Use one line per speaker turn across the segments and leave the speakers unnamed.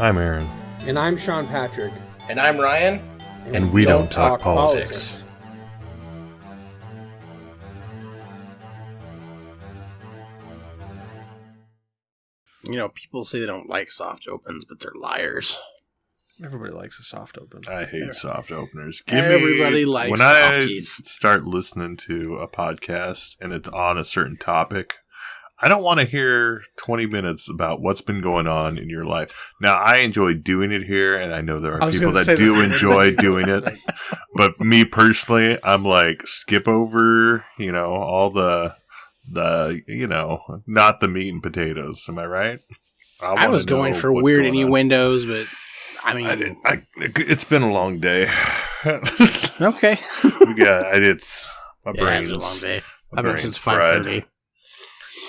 I'm Aaron.
And I'm Sean Patrick.
And I'm Ryan.
And we don't talk politics.
You know, people say they don't like soft opens, but they're liars.
Everybody likes a soft open.
I hate soft openers.
Everybody likes
when
softies.
I start listening to a podcast and it's on a certain topic, I don't want to hear 20 minutes about what's been going on in your life. Now, I enjoy doing it here, and I know there are people that do enjoy doing it. But me personally, I'm like, skip over, all the not the meat and potatoes. Am I right?
I was going for weird innuendos, but I mean,
it's been a long day.
Okay.
It's my brain's
been a long day.
I've
been up since 5:30.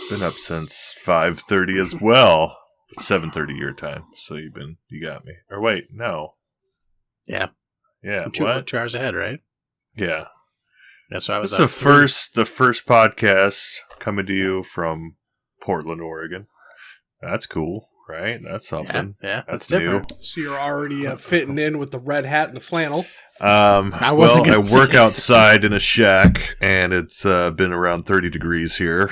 Been up since 5:30 as well. 7:30 your time. So you got me. Or wait, no.
Yeah.
Yeah.
I'm 2 hours ahead, right?
Yeah.
That's why I was.
It's the first podcast coming to you from Portland, Oregon. That's cool, right? That's something.
Yeah,
that's
different.
new.
So you're already fitting in with the red hat and the flannel.
I work outside in a shack, and it's been around 30 degrees here.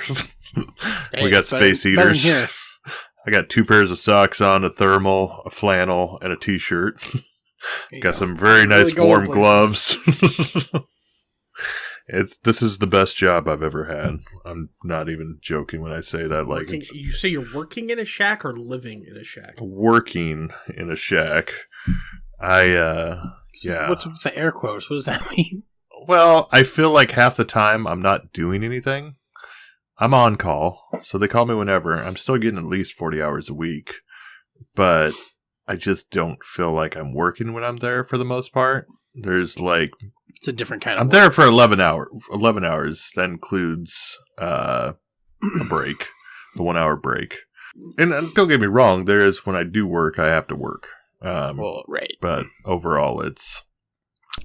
We got space heaters. I got 2 pairs of socks on, a thermal, a flannel, and a t-shirt. Got some very nice warm gloves. This is the best job I've ever had. I'm not even joking when I say that.
You say you're working in a shack or living in a shack?
Working in a shack. Yeah.
What's with the air quotes? What does that mean?
Well, I feel like half the time I'm not doing anything. I'm on call, so they call me whenever. I'm still getting at least 40 hours a week, but I just don't feel like I'm working when I'm there for the most part. There's
it's a different kind of
I'm
work.
there for 11 hours. That includes a break, the 1 hour break. And don't get me wrong, there is when I do work, I have to work.
Right.
But overall, it's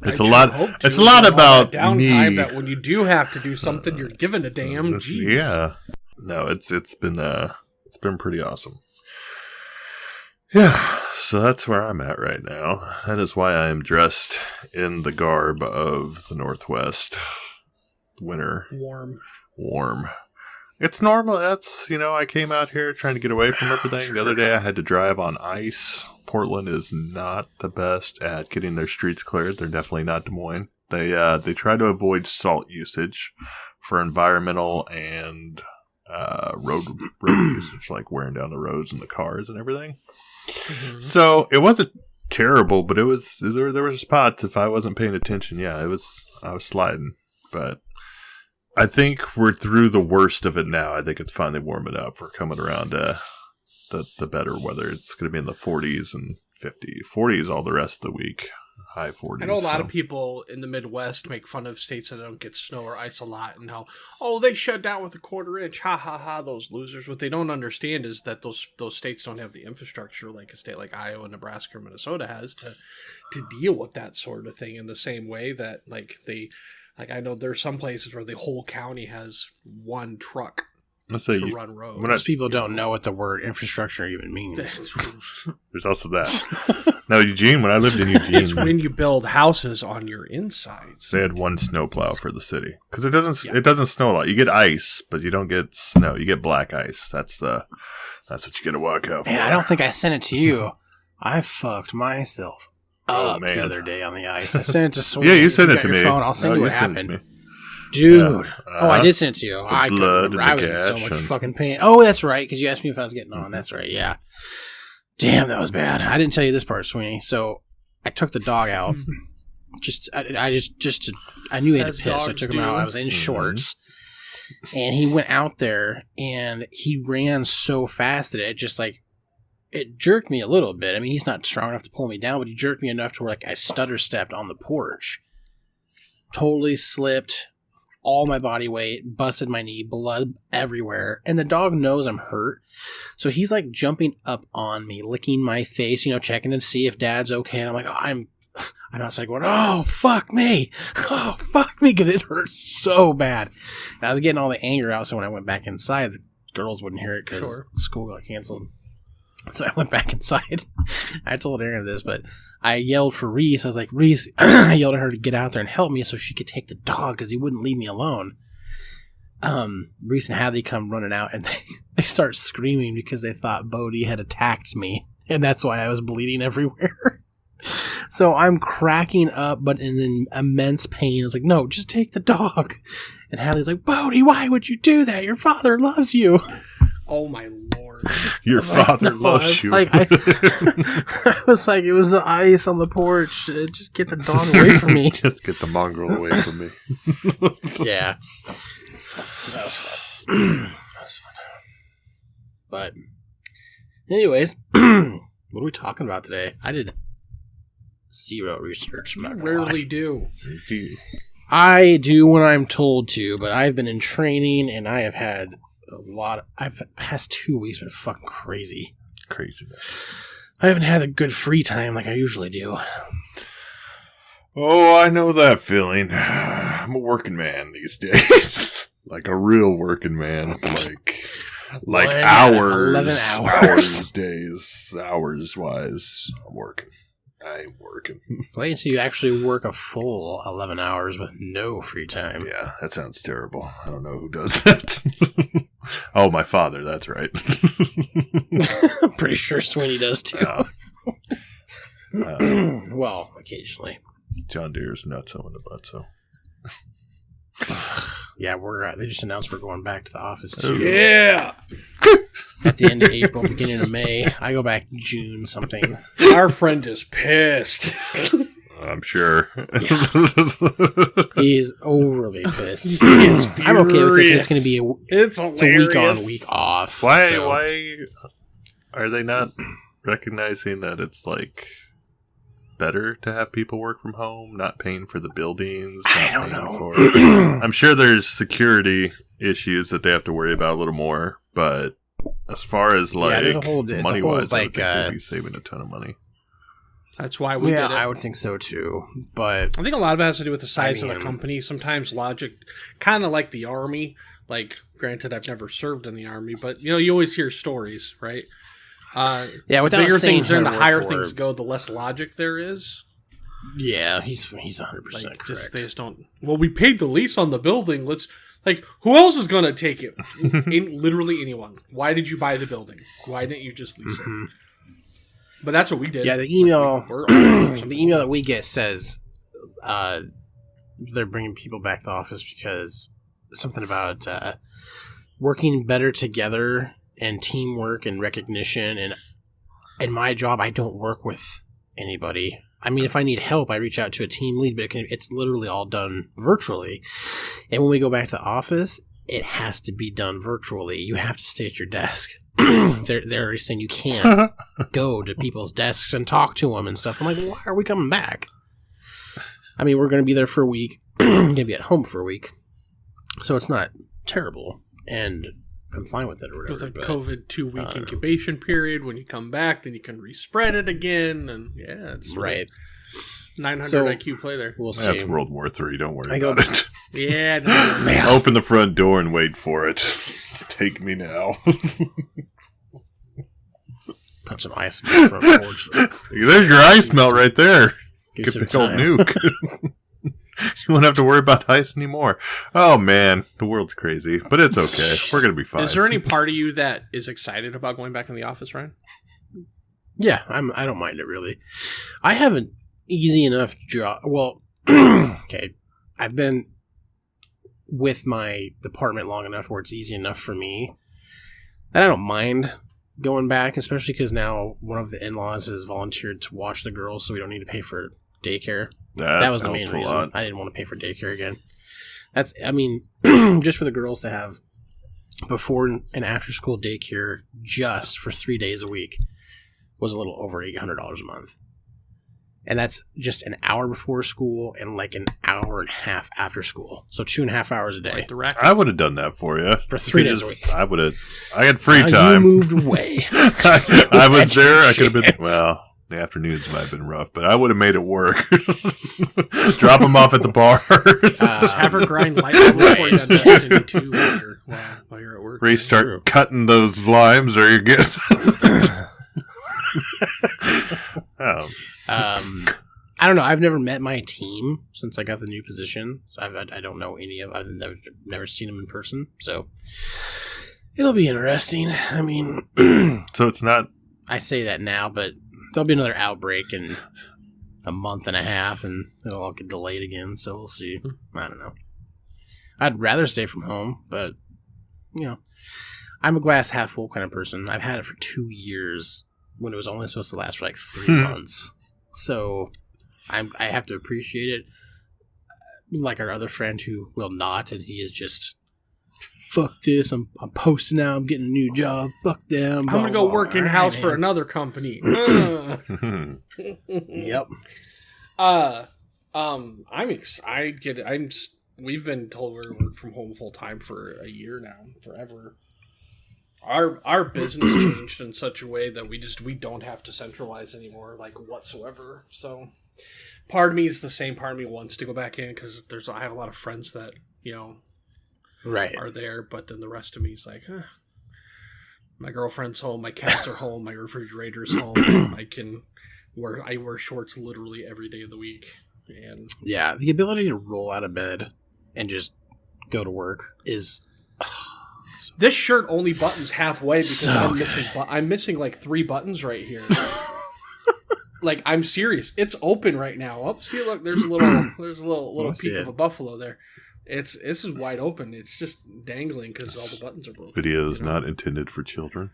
a lot. It's a lot about
downtime.
me.
That when you do have to do something, you're given a damn. Geez.
Yeah. No, it's been pretty awesome. Yeah. So that's where I'm at right now. That is why I am dressed in the garb of the Northwest. Winter. Warm. It's normal. That's, I came out here trying to get away from everything. The other day I had to drive on ice. Portland is not the best at getting their streets cleared. They're definitely not Des Moines. They try to avoid salt usage for environmental and road usage, like wearing down the roads and the cars and everything. Mm-hmm. So it wasn't terrible, but there were spots if I wasn't paying attention. Yeah, I was sliding, but I think we're through the worst of it now. I think it's finally warming up. We're coming around the better weather. It's going to be in the 40s and 40s all the rest of the week. High 40s.
I know a lot of people in the Midwest make fun of states that don't get snow or ice a lot and how, they shut down with a 1/4 inch. Ha ha ha, those losers. What they don't understand is that those states don't have the infrastructure like a state like Iowa, Nebraska, or Minnesota has to deal with that sort of thing in the same way that I know there's some places where the whole county has one truck to run roads.
Most people don't know what the word infrastructure even means.
There's also that. No, Eugene, when I lived in Eugene...
It's when you build houses on your insides.
They had one snowplow for the city. Because it doesn't snow a lot. You get ice, but you don't get snow. You get black ice. That's what you get to walk out for.
Man, I don't think I sent it to you. I fucked myself up the other day on the ice. I sent it to Sweeney.
Yeah, you sent it to me.
Phone. I'll send you what happened. Dude. I did send it to you. I couldn't remember. I was in so much fucking pain. Oh, that's right, because you asked me if I was getting on. That's right, yeah. Damn, that was bad. I didn't tell you this part, Sweeney. So I took the dog out. I knew he had to piss, so I took him out. I was in shorts. And he went out there, and he ran so fast that it jerked me a little bit. I mean, he's not strong enough to pull me down, but he jerked me enough to where I stutter stepped on the porch. Totally slipped. All my body weight, busted my knee, blood everywhere, and the dog knows I'm hurt, so he's jumping up on me, licking my face, checking to see if Dad's okay, and I'm like, I'm outside going, oh, fuck me, because it hurts so bad. And I was getting all the anger out, so when I went back inside, the girls wouldn't hear it because school got canceled. So I went back inside. I told Aaron this, but I yelled for Reese. I was like, Reese, I yelled at her to get out there and help me so she could take the dog because he wouldn't leave me alone. Reese and Hadley come running out, and they start screaming because they thought Bodie had attacked me, and that's why I was bleeding everywhere. So I'm cracking up, but in an immense pain. I was like, no, just take the dog. And Hadley's like, Bodie, why would you do that? Your father loves you.
Oh, my Lord.
Your father loves you.
I was like, it was the ice on the porch. Just get the dog away from me.
Just get the mongrel away from me.
Yeah. So that was fun. But, anyways, what are we talking about today? I did zero research.
You rarely do.
I do when I'm told to, but I've been in training and I have had the past 2 weeks been fucking crazy.
Craziness.
I haven't had a good free time like I usually do.
Oh, I know that feeling. I'm a working man these days. Like a real working man. Like hours.
11 hours.
Hours days. Hours wise. I'm working. I ain't working.
Wait until you actually work a full 11 hours with no free time.
Yeah, that sounds terrible. I don't know who does that. Oh, my father. That's right.
I'm pretty sure Sweeney does too. Well, occasionally.
John Deere's nuts in the butt, so.
Yeah, they just announced we're going back to the office too.
Yeah.
At the end of April, beginning of May. I go back June something.
Our friend is pissed.
I'm sure.
Yeah. He's overly pissed. I'm okay with it. It's going to be
it's
a week on, week off.
Why are they not recognizing that it's like better to have people work from home, not paying for the buildings?
I don't know.
I'm sure there's security issues that they have to worry about a little more, but as far as money wise, I think they'd be saving a ton of money.
That's why we did it.
I would think so too. But
I think a lot of it has to do with the size of the company. Sometimes logic, kind of like the Army. Like, granted, I've never served in the Army, but you always hear stories, right?
Without
the bigger
saying
things are, and the higher things go, the less logic there is.
Yeah, he's 100% correct.
They just don't. Well, we paid the lease on the building. Who else is going to take it? Literally anyone. Why did you buy the building? Why didn't you just lease it? But that's what we did.
Yeah, the email, the email that we get says they're bringing people back to the office because something about working better together and teamwork and recognition. And in my job, I don't work with anybody. I mean, if I need help, I reach out to a team lead, but it's literally all done virtually. And when we go back to the office, it has to be done virtually. You have to stay at your desk. They're already saying you can't go to people's desks and talk to them and stuff. I'm like, why are we coming back? I mean, we're going to be there for a week. Going to be at home for a week. So it's not terrible. And I'm fine with it or whatever.
It was COVID 2-week incubation period. When you come back, then you can respread it again. And yeah, it's
right.
900 IQ play there.
We'll see.
After World War III, don't worry about it.
Yeah. No.
Open the front door and wait for it. Just take me now.
Put some ice melt from the porch.
There's your ice melt right there.
Give
Get
some
the
time.
nuke. You won't have to worry about ice anymore. Oh, man. The world's crazy. But it's okay. We're going to be fine.
Is there any part of you that is excited about going back in the office, Ryan?
Yeah, I don't mind it, really. I have an easy enough job. Well, okay. I've been with my department long enough where it's easy enough for me that I don't mind going back, especially because now one of the in-laws has volunteered to watch the girls, so we don't need to pay for daycare. That was the main reason. I didn't want to pay for daycare again. Just for the girls to have before and after school daycare just for 3 days a week was a little over $800 a month. And that's just an hour before school and like an hour and a half after school. So 2.5 hours a day.
I would have done that for you.
For 3 days a week.
I would have. I had free time.
You moved away.
I was there. I could have been. Well, the afternoons might have been rough, but I would have made it work. Drop them off at the bar.
Just have her grind light before you got Destiny 2 while you're at work.
Restart cutting those limes, or you're getting. Yeah.
I don't know. I've never met my team since I got the new position. So I don't know any of. I've never seen them in person. So it'll be interesting. I mean,
so it's not.
I say that now, but there'll be another outbreak in a month and a half, and it'll all get delayed again. So we'll see. I don't know. I'd rather stay from home, but I'm a glass half full kind of person. I've had it for 2 years when it was only supposed to last for like 3 months. So I have to appreciate it. Like our other friend who will not, and he is just, fuck this. I'm posting out. I'm getting a new job. Fuck them.
I'm gonna go work in house for another company.
Yep.
I'm excited. We've been told we're going to work from home full time for a year now, forever. Our business changed in such a way that we don't have to centralize anymore, like whatsoever. So, part of me is the same. Part of me wants to go back in because I have a lot of friends that
right
are there, but then the rest of me is like, my girlfriend's home, my cats are home, my refrigerator's home. I wear shorts literally every day of the week, and
yeah, the ability to roll out of bed and just go to work is.
This shirt only buttons halfway because I'm missing like 3 buttons right here. Like, I'm serious. It's open right now. Oh, see, look, there's a little peak of a buffalo there. This is wide open. It's just dangling because all the buttons are broken.
Video is not intended for children.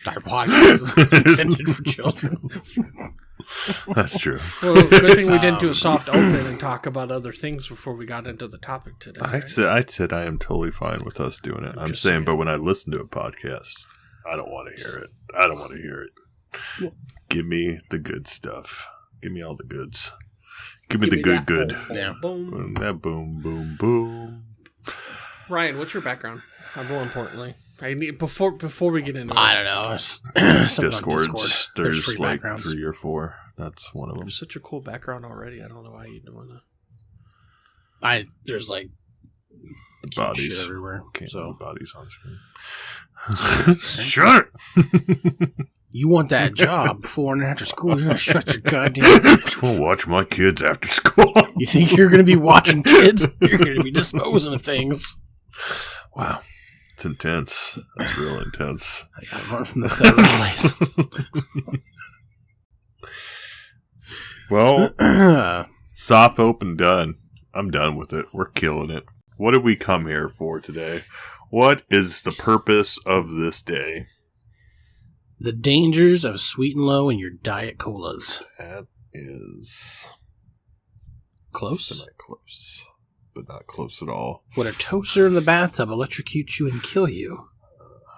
Our podcast is intended for children.
That's true.
Well, good thing we didn't do a soft open and talk about other things before we got into the topic today. Right?
I said I am totally fine with us doing it. I'm saying, but when I listen to a podcast, I don't want to hear it. I don't want to hear it. Give me the good stuff. Give me all the goods. Give me the good.
Boom,
yeah.
Boom.
That boom, boom, boom.
Ryan, what's your background? More importantly, I need before we get into it.
I don't know.
Discord. There's like
backgrounds.
3 or 4. That's one of them.
There's such a cool background already. I don't know why you're doing that.
There's like
bodies
shit everywhere.
So bodies on screen. Shut it.
You want that job before and after school? You're gonna shut your goddamn.
I'll watch my kids after school.
You think you're gonna be watching kids? You're gonna be disposing of things.
Wow, it's intense. That's real intense.
I gotta run from the third place.
Well, soft open done. I'm done with it. We're killing it. What did we come here for today? What is the purpose of this day?
The dangers of sweet and low in your diet colas.
That is
close.
Semi-close, but not close at all.
Would a toaster in the bathtub electrocute you and kill you?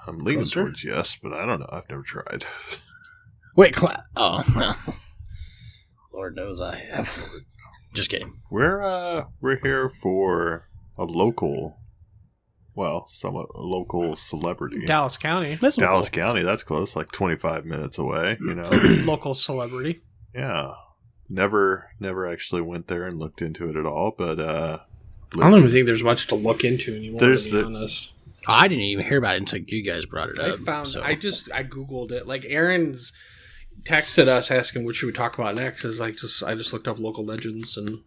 I'm leaning towards yes, but I don't know. I've never tried.
Wait, well, Lord knows I have. Just kidding.
We're here for a local. Well, somewhat a local celebrity.
Dallas County.
Dallas County, that's close, like 25 minutes away, you know.
Local celebrity.
Yeah. Never actually went there and looked into it at all, but
I don't even think there's much to look into anymore, to be honest.
I didn't even hear about it until you guys brought it up.
I Googled it. Like, Aaron's texted us asking what should we talk about next. I just looked up local legends, and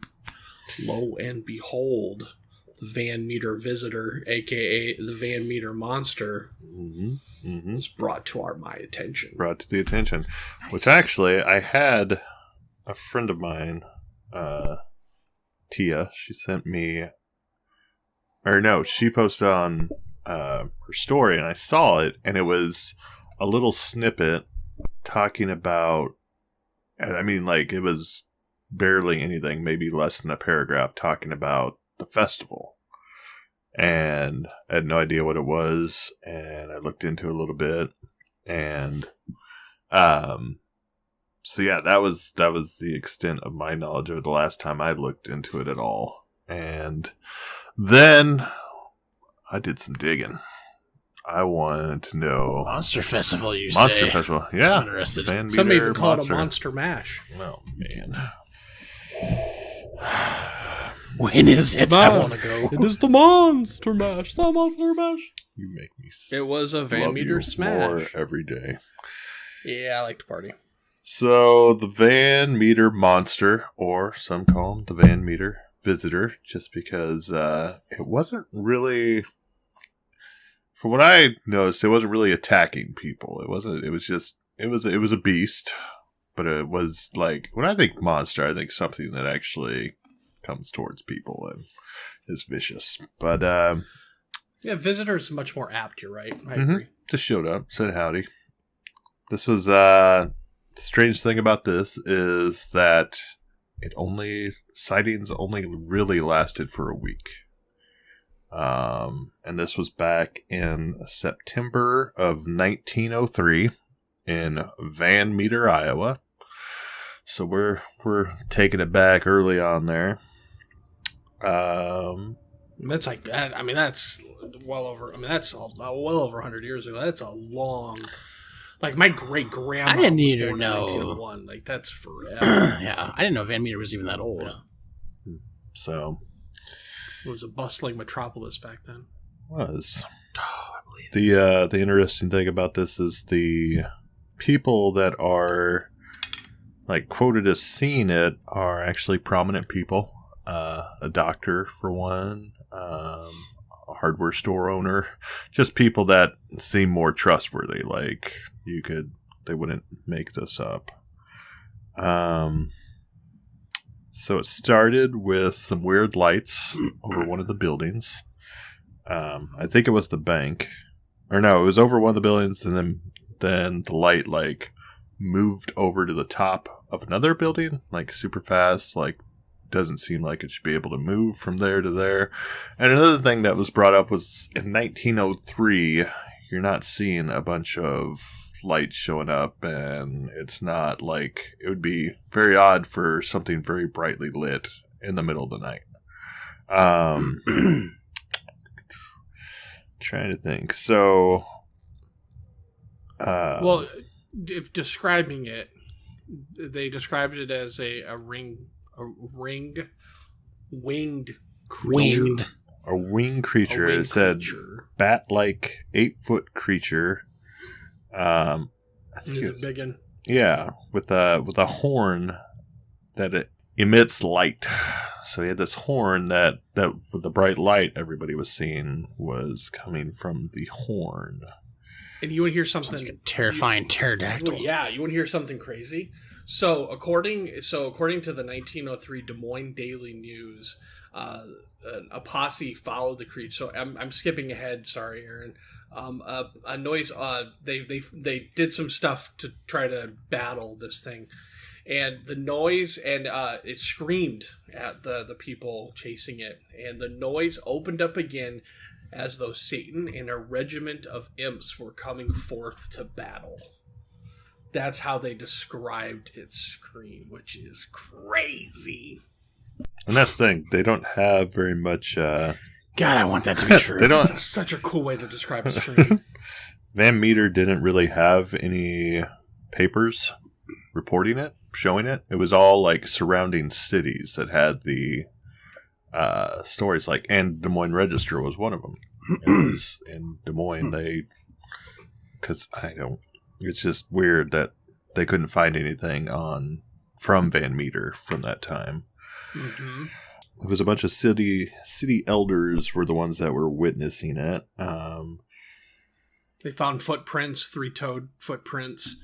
lo and behold, the Van Meter Visitor, a.k.a. the Van Meter Monster, was brought to my attention.
Brought to the attention. Nice. Which actually, I had a friend of mine, Tia, she sent me... she posted on her story, and I saw it, and it was a little snippet talking about... I mean, like, it was barely anything, maybe less than a paragraph, talking about the festival, and I had no idea what it was, and I looked into it a little bit, and so yeah, that was the extent of my knowledge of it the last time I looked into it at all. And then I did some digging. I wanted to know
Monster Festival.
Monster Festival, yeah.
I'm interested.
Some even call it a Monster Mash.
Oh man.
When is it? I want to go.
It is the Monster Mash. The Monster Mash.
You make me.
It was a Van Meter Smash.
More every day.
Yeah, I like to party.
So the Van Meter monster, or some call him the Van Meter visitor, just because it wasn't really, from what I noticed, it wasn't really attacking people. It wasn't. It was just. It was a beast, but it was like, when I think monster, I think something that actually comes towards people and is vicious. But
yeah, visitor is much more apt. You're right. I agree.
Just showed up, said howdy. This was the strange thing about this is that sightings only really lasted for a week. And this was back in September of 1903 in Van Meter, Iowa. So we're taking it back early on there.
That's like, I mean, that's well over. I mean, that's well over 100 years ago. That's a long. Like my great grandma.
I didn't
was
even
born
know.
in 1901. Like that's forever.
Yeah, I didn't know Van Meter was even that old.
Yeah.
So
it was a bustling metropolis back then.
Was.
Oh, I believe
The interesting thing about this is the people that are like quoted as seeing it are actually prominent people. A doctor for one, a hardware store owner, just people that seem more trustworthy. Like they wouldn't make this up. So it started with some weird lights over one of the buildings. I think it was the bank, or no, it was over one of the buildings, and then the light like moved over to the top of another building, like super fast, like doesn't seem like it should be able to move from there to there. And another thing that was brought up was in 1903, you're not seeing a bunch of lights showing up, and it's not like, it would be very odd for something very brightly lit in the middle of the night. Trying to think. So,
well, if describing it, they described it as a winged creature.
A winged creature. It said bat-like 8-foot creature. I think
Is it big one?
Yeah, with a horn that it emits light. So he had this horn that with the bright light everybody was seeing was coming from the horn.
And you want to hear something
like a terrifying pterodactyl?
Yeah, you want to hear something crazy? So according to the 1903 Des Moines Daily News, a posse followed the creature. So I'm skipping ahead. Sorry, Aaron. A noise. They did some stuff to try to battle this thing, and the noise and it screamed at the people chasing it, and the noise opened up again as though Satan and a regiment of imps were coming forth to battle. That's how they described its scream, which is crazy.
And that's the thing, they don't have very much.
God, I want that to be true.
That's such a cool way to describe a scream.
Van Meter didn't really have any papers reporting it, showing it. It was all like surrounding cities that had the stories, like, and Des Moines Register was one of them. It was in Des Moines. It's just weird that they couldn't find anything from Van Meter from that time.
Mm-hmm.
It was a bunch of city elders were the ones that were witnessing it.
They found footprints, 3-toed footprints,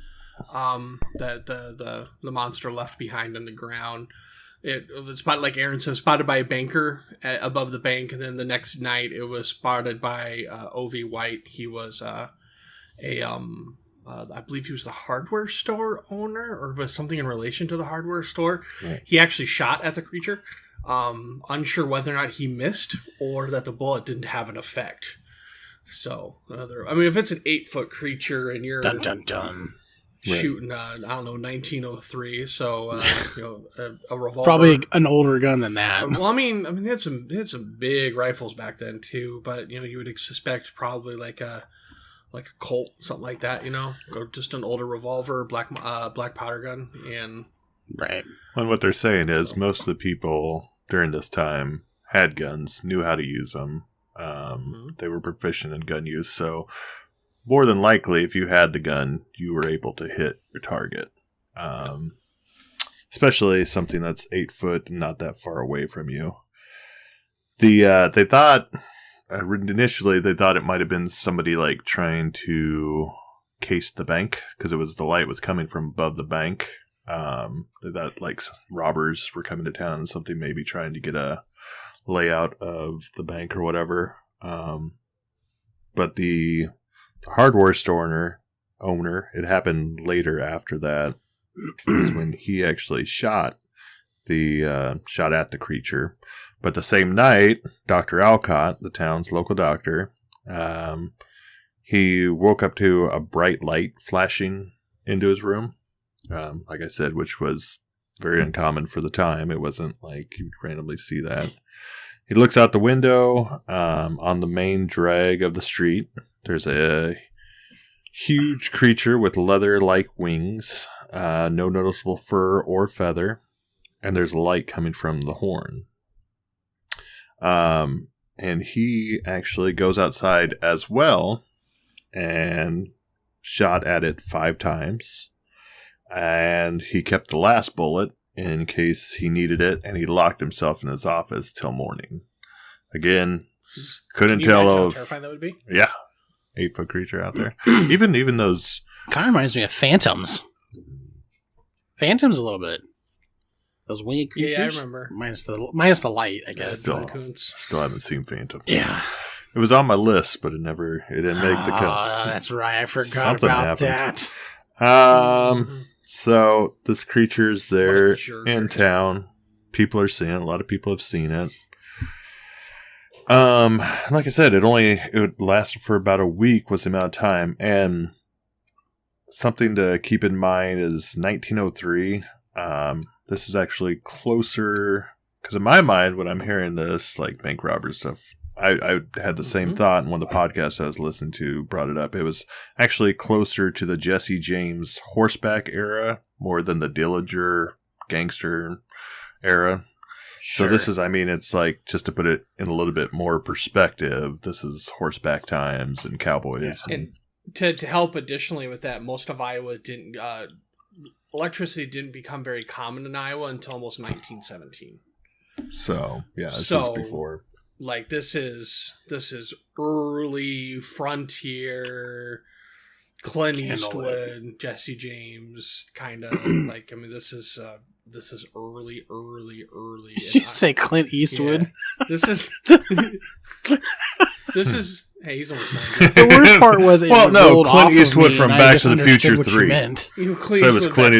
that the monster left behind on the ground. It was spotted, like Aaron said, spotted by a banker above the bank, and then the next night it was spotted by O.V. White. He was I believe he was the hardware store owner, or was something in relation to the hardware store. Right. He actually shot at the creature. Unsure whether or not he missed or that the bullet didn't have an effect. So, if it's an 8-foot creature and you're shooting, I don't know, 1903, so a revolver,
probably an older gun than that.
Well, they had some big rifles back then too, but you would suspect probably like a Colt, something like that, or just an older revolver, black powder gun, and
right.
And what they're saying is most of the people during this time had guns, knew how to use them. They were proficient in gun use, so more than likely, if you had the gun, you were able to hit your target. Especially something that's 8 foot and not that far away from you. They thought initially they thought it might have been somebody like trying to case the bank because the light was coming from above the bank. They thought like robbers were coming to town and something maybe trying to get a layout of the bank or whatever. But the hardware store owner, it happened later after that, is when he actually shot at the creature. But the same night, Dr. Alcott, the town's local doctor, he woke up to a bright light flashing into his room. Like I said, which was very uncommon for the time. It wasn't like you'd randomly see that. He looks out the window on the main drag of the street. There's a huge creature with leather-like wings, no noticeable fur or feather, and there's light coming from the horn. And he actually goes outside as well and shot at it 5 times. And he kept the last bullet in case he needed it, and he locked himself in his office till morning. Again, couldn't tell
how terrifying that would be?
Yeah, 8-foot creature out there. even those
kind of reminds me of Phantoms. Phantoms a little bit. Those winged creatures.
Yeah, I remember.
Minus the light, I guess.
Still haven't seen Phantoms.
Yeah.
It was on my list, but it didn't make the cut.
Oh, that's right. I forgot about that.
So this creature's there in town. People are seeing it. A lot of people have seen it. Like I said, it lasted for about a week was the amount of time. And something to keep in mind is 1903. This is actually closer, because in my mind, when I'm hearing this, like bank robber stuff, I had the same thought, and one of the podcasts I was listening to brought it up. It was actually closer to the Jesse James horseback era more than the Dillinger gangster era. Sure. So this is, it's like, just to put it in a little bit more perspective, this is horseback times and cowboys.
Yeah. And to help additionally with that, most of Iowa didn't... electricity didn't become very common in Iowa until almost 1917.
So, yeah, this is before.
Like, this is early frontier, Clint Eastwood, Jesse James, kind of, like, this is early.
Did you say Clint Eastwood?
Yeah. This is... Hey, he's almost 90.
The worst part was it
Clint Eastwood from Back to the Future 3.
So
it was Clint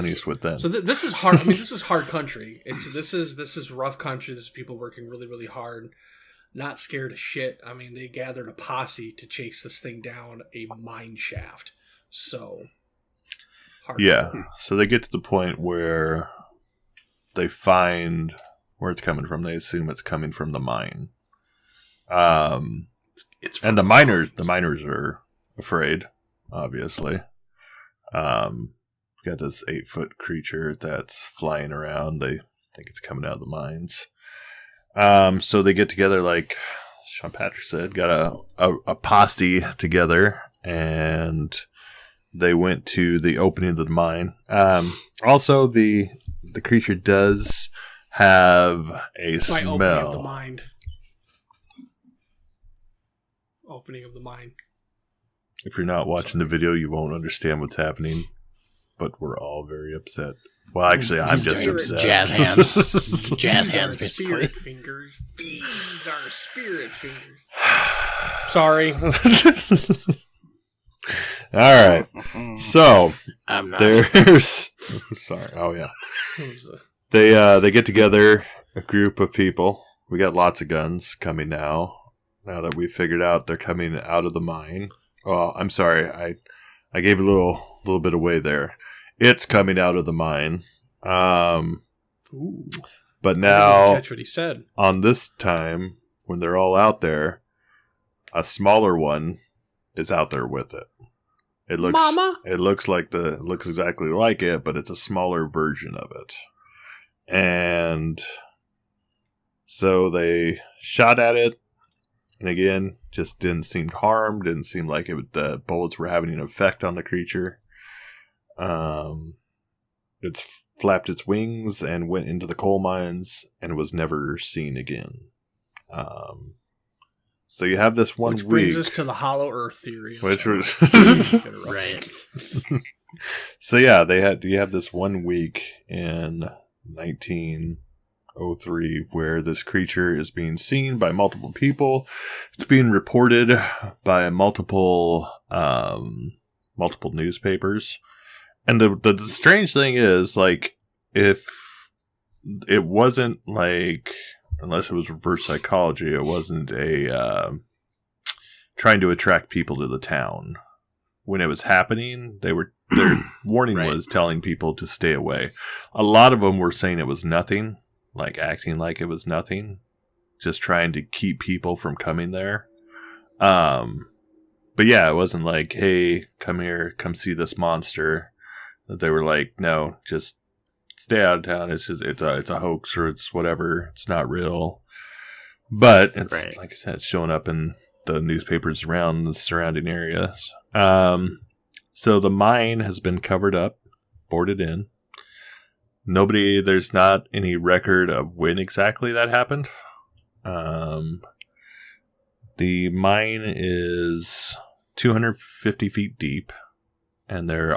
Eastwood then.
So this is hard. This is hard country. This is rough country. This is people working really, really hard, not scared of shit. They gathered a posse to chase this thing down a mine shaft. So hard.
Yeah. So they get to the point where they find where it's coming from. They assume it's coming from the mine.
It's
and the miners are afraid, obviously. Got this 8-foot creature that's flying around. They think it's coming out of the mines. So they get together, like Sean Patrick said, got a posse together, and they went to the opening of the mine. Also, the creature does have a smell.
Opening of the mind. Opening of the mine.
If you're not watching the video, you won't understand what's happening, but we're all very upset. Well, actually, I'm just upset.
Jazz hands. Jazz hands, basically.
Spirit fingers. These are spirit fingers. Sorry.
All right. So,
I'm not.
There's... Sorry. Oh, yeah. They get together, a group of people. We got lots of guns coming now. Now that we've figured out they're coming out of the mine. Oh, I'm sorry. I gave a little bit away there. It's coming out of the mine.
Ooh.
But now,
catch what he said.
On this time, when they're all out there, a smaller one is out there with it. It looks
Mama?
It looks exactly like it, but it's a smaller version of it. And so they shot at it. And again, just didn't seem harmed. Didn't seem like the bullets were having an effect on the creature. It's flapped its wings and went into the coal mines and was never seen again. So you have this one week.
Which brings us to the hollow earth theory.
Which was
right.
So yeah, you have this 1 week in 1903 where this creature is being seen by multiple people. It's being reported by multiple newspapers. And the strange thing is, like, if it wasn't like, unless it was reverse psychology, it wasn't trying to attract people to the town. When it was happening, their warning was telling people to stay away. A lot of them were saying it was nothing, like acting like it was nothing, just trying to keep people from coming there. But yeah, it wasn't like, hey, come here, come see this monster. They were like, no, just stay out of town. It's a hoax, or it's whatever. It's not real. But it's like I said, it's showing up in the newspapers around the surrounding areas. So the mine has been covered up, boarded in. There's not any record of when exactly that happened. The mine is 250 feet deep. And it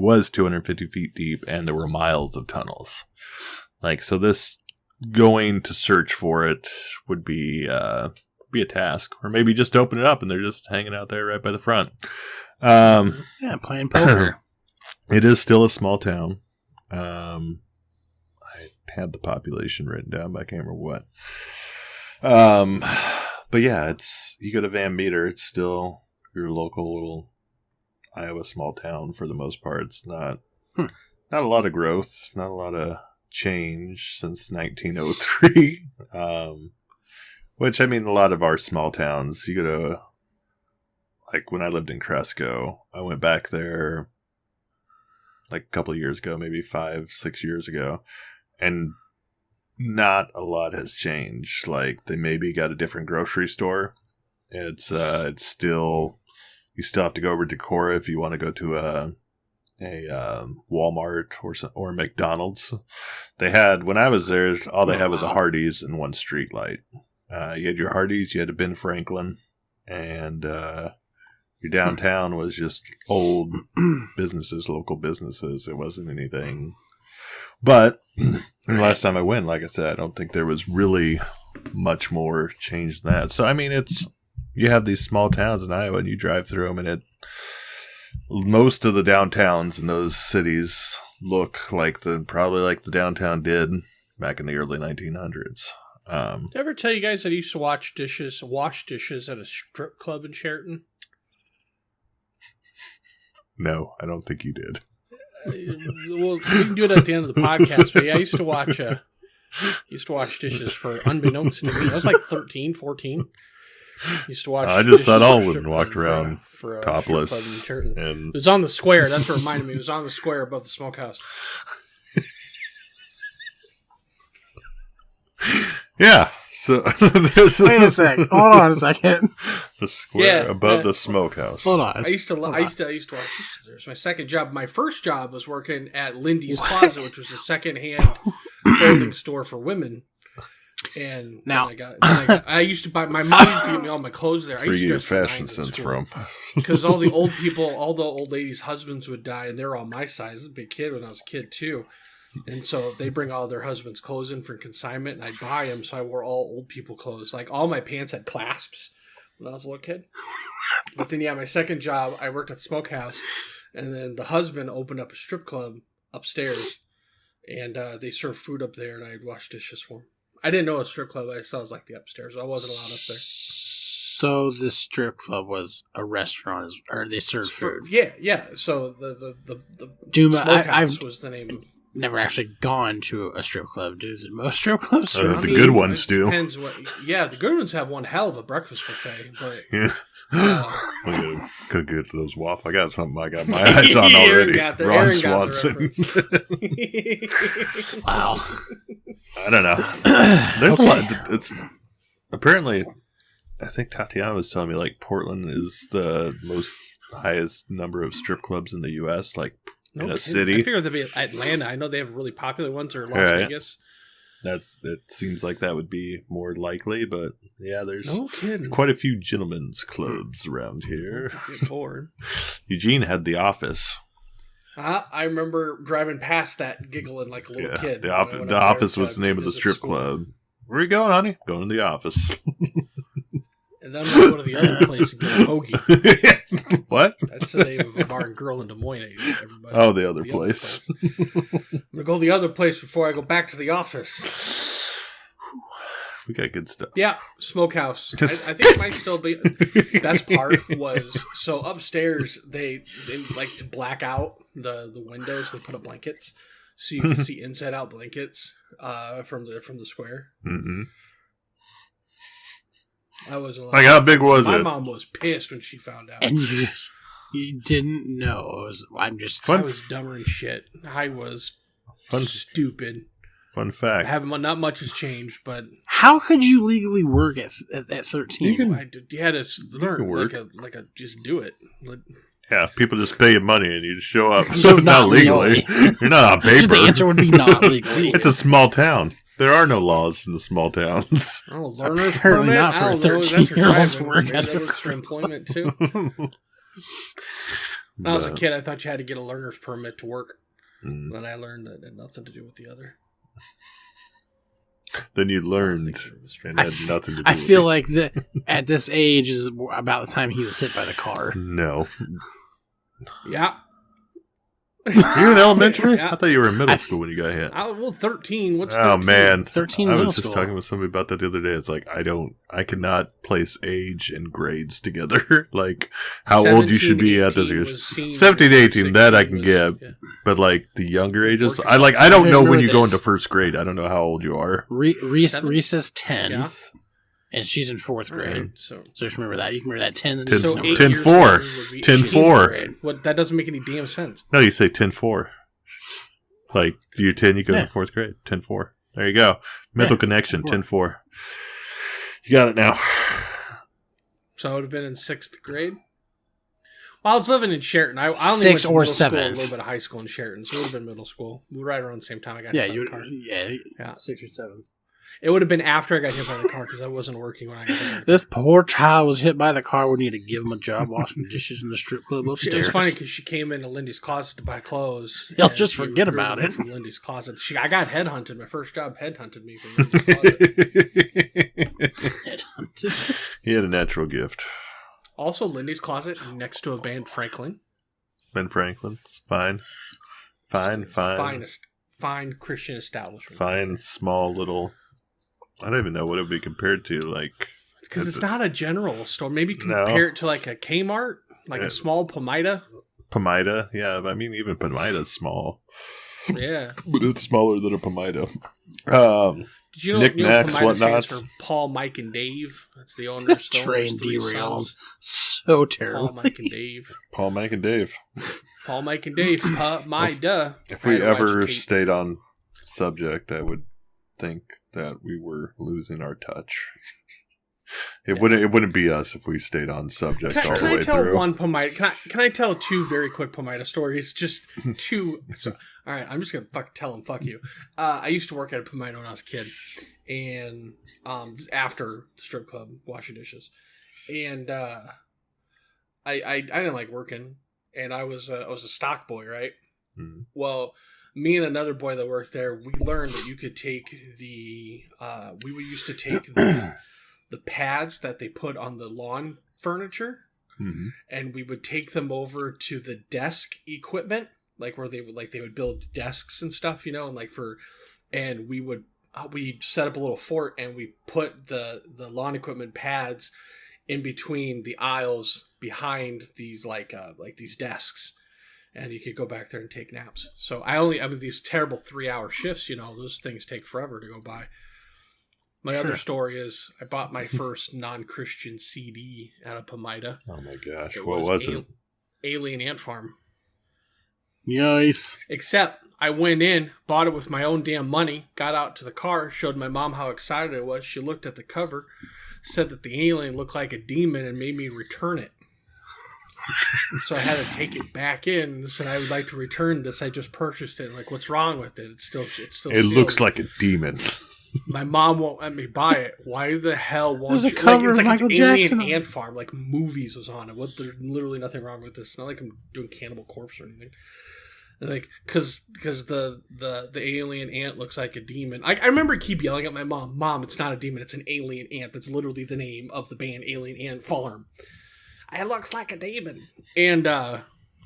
was 250 feet deep, and there were miles of tunnels. Like, so this going to search for it would be a task, or maybe just open it up and they're just hanging out there right by the front.
Playing poker.
It is still a small town. I had the population written down, but I can't remember what. But yeah, you go to Van Meter, it's still your local little Iowa small town for the most part. It's not a lot of growth, not a lot of change since 1903. Which, I mean, a lot of our small towns, you go to, like when I lived in Cresco, I went back there like a couple of years ago, maybe 5-6 years ago, and not a lot has changed. Like, they maybe got a different grocery store. It's still, you still have to go over to Decorah if you want to go to a Walmart or McDonald's. They had, when I was there, all they had was a Hardee's and one street light. You had your Hardee's, you had a Ben Franklin, and your downtown was just old businesses, local businesses. It wasn't anything. But the last time I went, like I said, I don't think there was really much more change than that. So, I mean, you have these small towns in Iowa, and you drive through them, and most of the downtowns in those cities look probably like the downtown did back in the early 1900s.
Did I ever tell you guys that I used to wash dishes at a strip club in Sheraton?
No, I don't think you did.
Well, we can do it at the end of the podcast. But yeah, I used to wash dishes for, unbeknownst to me, I was like 13, 14. Used to watch.
I just thought all women walked around topless.
It was on the square. That's what reminded me. It was on the square above the smokehouse.
Yeah. So
wait a sec. Hold on a second.
The square above the smokehouse.
Hold on. I used to watch dishes. It was my second job. My first job was working at Lindy's Closet, which was a second-hand clothing store for women. And
now,
I used to buy. My mom used to get me all my clothes there. I used to
get fashion sense from
because all the old people, all the old ladies' husbands would die, and they were all my size. I was a big kid when I was a kid too, and so they bring all their husbands' clothes in for consignment, and I'd buy them. So I wore all old people clothes. Like all my pants had clasps when I was a little kid. But then, my second job, I worked at the smokehouse, and then the husband opened up a strip club upstairs, and they served food up there, and I'd wash dishes for him. I didn't know a strip club. I saw it was like the upstairs. I wasn't allowed up there.
So the strip club was a restaurant, or they served food?
Yeah. So the
Smokehouse
was the name.
Never actually gone to a strip club. Do most strip clubs
serve? The good ones do.
Depends the good ones have one hell of a breakfast buffet. But
yeah. Could get those waffles. I got something I got my eyes on already. Ron Swanson.
Wow.
I don't know. There's a lot. Apparently, I think Tatiana was telling me like Portland is the most highest number of strip clubs in the U.S. Like in a city.
I figured they'd be Atlanta. I know they have really popular ones, or Las Vegas.
It seems like that would be more likely, but yeah, there's quite a few gentlemen's clubs around here.
Get bored.
Eugene had The Office.
I remember driving past that, giggling like a little kid.
The Office was the name of the strip club. Where are you going, honey? Going to the office.
And then I'm going to go to the other place and get a hoagie.
What?
That's the name of a bar and girl in Des Moines. Everybody.
Oh, the other place.
I'm going to go to the other place before I go back to the office.
We got good stuff.
Yeah, smokehouse. I think it might still be. Best part was, so upstairs, they like to black out the windows. They put up blankets. So you can see inside out blankets from the square.
Mm-hmm.
That was a lot.
Like, how big was it?
My mom was pissed when she found out.
And you didn't know. I
was dumber than shit. I was stupid.
Fun fact.
Not much has changed, but
how could you legally work at 13?
You had to learn, just do it.
Yeah, people just pay you money and you just show up.
So not legally.
You're not on paper.
The answer would be not legally.
It's a small town. There are no laws in the small towns.
Oh, learner's
Apparently
permit?
not for a 13-year-old's work.
Maybe that was for employment, too. When I was a kid, I thought you had to get a learner's permit to work. Then I learned that it had nothing to do with the other.
Then you learned and had nothing to do with it.
I feel like at this age is about the time he was hit by the car.
No.
Yeah.
You in elementary?
Yeah.
I thought you were in middle school when you got hit.
13. What's 13?
Oh, man.
13
I
middle
was just
school.
talking with somebody about that the other day. It's like, I cannot place age and grades together. Like, how old you should be at this age. 17, 18, that I can get. Yeah. But, like, the younger ages, I don't know when you go into first grade. I don't know how old you are.
Reese is 10.
Yeah.
And she's in 4th grade. So just remember that. You can remember that 10's
10-4. 10-4.
What? That doesn't make any damn sense.
No, you say 10-4. Like, you're 10, you go to 4th grade. 10-4. There you go. Mental connection, 10-4. You got it now.
So I would have been in 6th grade? Well, I was living in Sheraton. I only
6th
went to
or
middle school,
7th.
a little bit of high school in Sheraton, so it would have been middle school. We were right around the same time I got hit by the car.
Yeah, 6 or 7.
It would have been after I got hit by the car because I wasn't working when I got hit.
This poor child was hit by the car. We need to give him a job washing dishes in the strip club upstairs.
It was funny because she came into Lindy's closet to buy clothes.
You'll just forget about it.
From Lindy's closet. I got headhunted. My first job headhunted me from Lindy's closet.
Headhunted.
He had a natural gift.
Also, Lindy's closet next to a Ben Franklin.
Ben Franklin's fine. Fine
Christian establishment.
Fine, small little... I don't even know what it would be compared to, like...
Because it's not a general store. Maybe compare it to like a Kmart, like a small Pomida.
Pomida, yeah. I mean, even Pomida's small.
Yeah.
But it's smaller than a Pomida.
Did you know,
Knickknacks,
Pomida stands
whatnot.
for Paul, Mike, and Dave? That's the owner.
This train derailed so terrible.
Paul, Mike, and Dave.
Paul, Mike, and Dave.
Paul, Mike, and Dave. Pomida.
If we ever stayed on subject, I would think that we were losing our touch. It wouldn't be us if we stayed on subject all the way through.
Can I tell one Pomida? Can I tell 2 very quick Pomida stories? Just 2. So, all right, I'm just gonna tell them. Fuck you. I used to work at a Pomida when I was a kid, and after the strip club, washing dishes, and I didn't like working, and I was a stock boy, right? Mm-hmm. Well, me and another boy that worked there, we learned that you could take we used to take the pads that they put on the lawn furniture, mm-hmm. and we would take them over to the desk equipment, like where they would build desks and stuff, and we'd set up a little fort, and we put the lawn equipment pads in between the aisles behind these these desks. And you could go back there and take naps. So these terrible 3-hour shifts, those things take forever to go by. My other story is I bought my first non-Christian CD at a Pomida.
Oh my gosh. What was it?
Alien Ant Farm.
Nice.
Except I went in, bought it with my own damn money, got out to the car, showed my mom how excited I was. She looked at the cover, said that the alien looked like a demon, and made me return it. So I had to take it back in and said, I would like to return this. I just purchased it. Like, what's wrong with it? It's still
It
sealed.
looks like a demon.
My mom won't let me buy it. Why the hell won't
There's
you?
a cover
it's
of Michael
Alien
Jackson.
Ant Farm, like movies was on it. There's literally nothing wrong with this. It's not like I'm doing Cannibal Corpse or anything. Like, because the alien ant looks like a demon. I remember keep yelling at my mom, Mom, it's not a demon, it's an alien ant. That's literally the name of the band, Alien Ant Farm. It looks like a demon. And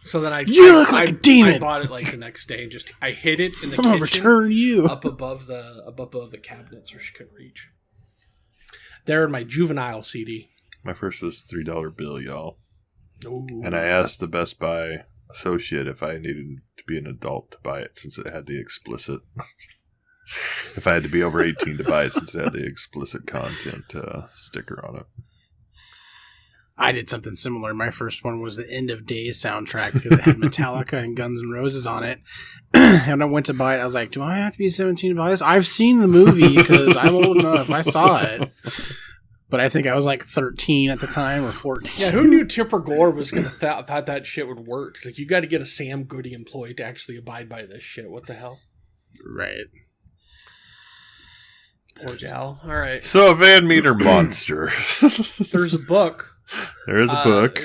so then I
look like a demon.
I bought it like the next day and just I hid it in the
I'm gonna
kitchen
return you.
up above the cabinets where she couldn't reach. They're in my Juvenile CD.
My first was $3 bill, y'all.
Ooh.
And I asked the Best Buy associate if I needed to be an adult to buy it since it had the explicit. If I had to be over 18 to buy it since it had the explicit content sticker on it.
I did something similar. My first one was the End of Days soundtrack because it had Metallica and Guns N' Roses on it. And I went to buy it. I was like, do I have to be 17 to buy this? I've seen the movie because I'm old enough. I saw it. But I think I was like 13 at the time or 14.
Yeah, who knew Tipper Gore was going to thought that shit would work? It's like, you got to get a Sam Goody employee to actually abide by this shit. What the hell?
Right.
Poor gal. All right.
So, a Van Meter monster.
There's a book.
There is a book.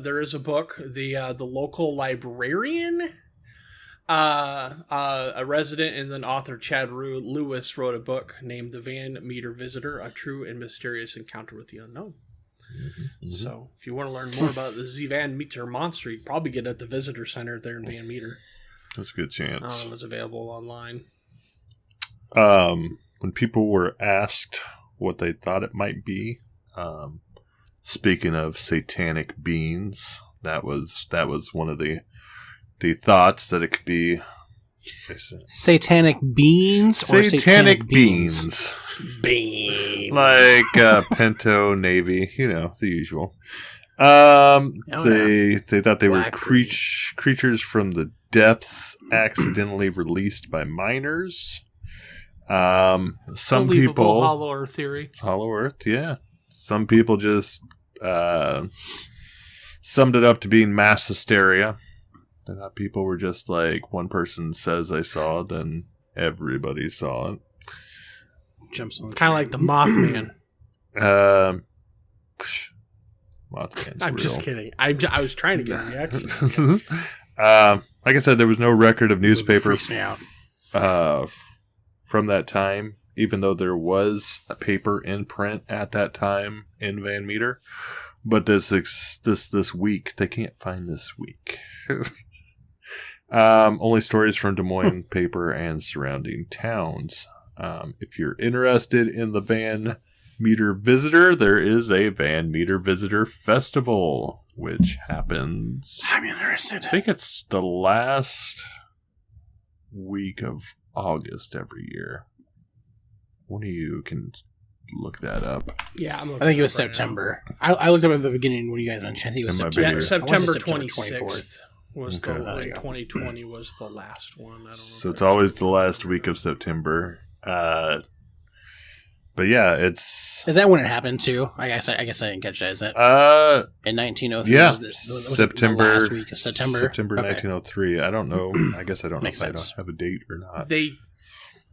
There is a book. The local librarian, a resident and then author Chad Lewis wrote a book named The Van Meter Visitor, A True and Mysterious Encounter with the Unknown. Mm-hmm. So if you want to learn more about the Van Meter monster, you can probably get it at the visitor center there in Van Meter.
That's a good chance.
It's available online.
When people were asked what they thought it might be, speaking of satanic beings, that was one of the thoughts that it could be
satanic beans or
satanic beans.
Beans.
Like Pinto, Navy, the usual. They thought they were creatures from the depth accidentally released by miners. Some people
Hollow Earth theory.
Hollow Earth, yeah. Some people just summed it up to being mass hysteria. I thought people were just like, one person says I saw it, then everybody saw it.
Jumps on
kind of like the Mothman.
Mothman's
I'm
real.
just kidding. I was trying to get a reaction.
Like I said, there was no record of newspaper
freaks me out.
From that time, even though there was a paper in print at that time in Van Meter. But this week, they can't find this week. Only stories from Des Moines paper and surrounding towns. If you're interested in the Van Meter Visitor, there is a Van Meter Visitor Festival, which happens...
I'm interested.
I think it's the last week of August every year. One of you can look that up.
Yeah,
I think it was September. I looked up at the beginning when you guys mentioned. I think it was September.
Yeah, September
24th.
26th was
Okay.
the 2020 was the last one. I don't know.
So it's always the last week of September. But yeah, it's...
Is that when it happened too? I guess I didn't catch that. Is that in 1903?
Yeah,
was
September.
The last week of September.
September
Okay.
1903. I don't know. I guess I don't
Makes
know if
sense.
I don't have a date or not.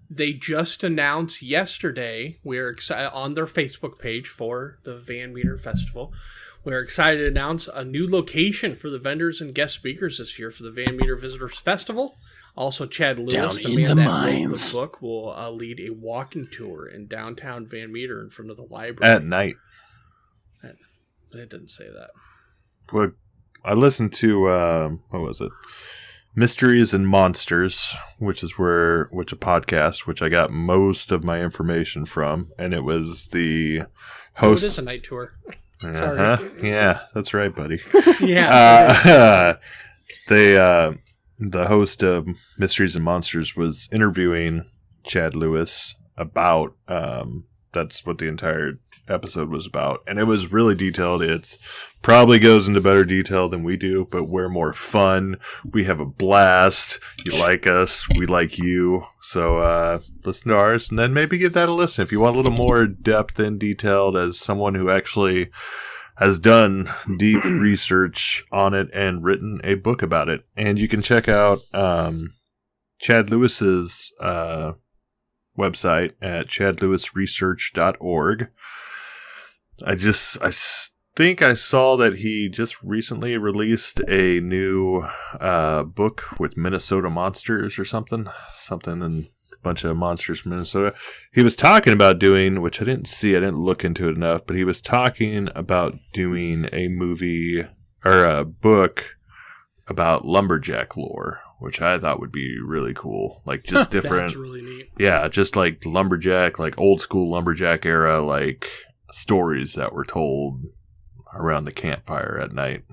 They just announced yesterday. We're excited on their Facebook page for the Van Meter Festival. We're excited to announce a new location for the vendors and guest speakers this year for the Van Meter Visitors Festival. Also, Chad Lewis,
Down
the
in
man
the
that
mines.
wrote the book, will lead a walking tour in downtown Van Meter in front of the library.
At night.
It didn't say that.
Well, I listened to, what was it? Mysteries and Monsters, which a podcast, which I got most of my information from. And it was the host.
It is a night tour.
Uh-huh.
Sorry.
Yeah, that's right, buddy.
Yeah.
The host of Mysteries and Monsters was interviewing Chad Lewis about the That's what the entire episode was about. And it was really detailed. It's probably goes into better detail than we do, but we're more fun. We have a blast. You like us. We like you. So listen to ours and then maybe give that a listen if you want a little more depth and detailed as someone who actually has done deep research on it and written a book about it. And you can check out Chad Lewis's website at chadlewisresearch.org. I think I saw that he just recently released a new book with Minnesota monsters or something and a bunch of monsters from Minnesota. He was talking about doing, which I didn't look into it enough, but he was talking about doing a movie or a book about lumberjack lore, which I thought would be really cool. Like just different.
That's really neat.
Yeah, just like lumberjack, like old school lumberjack era, like stories that were told around the campfire at night.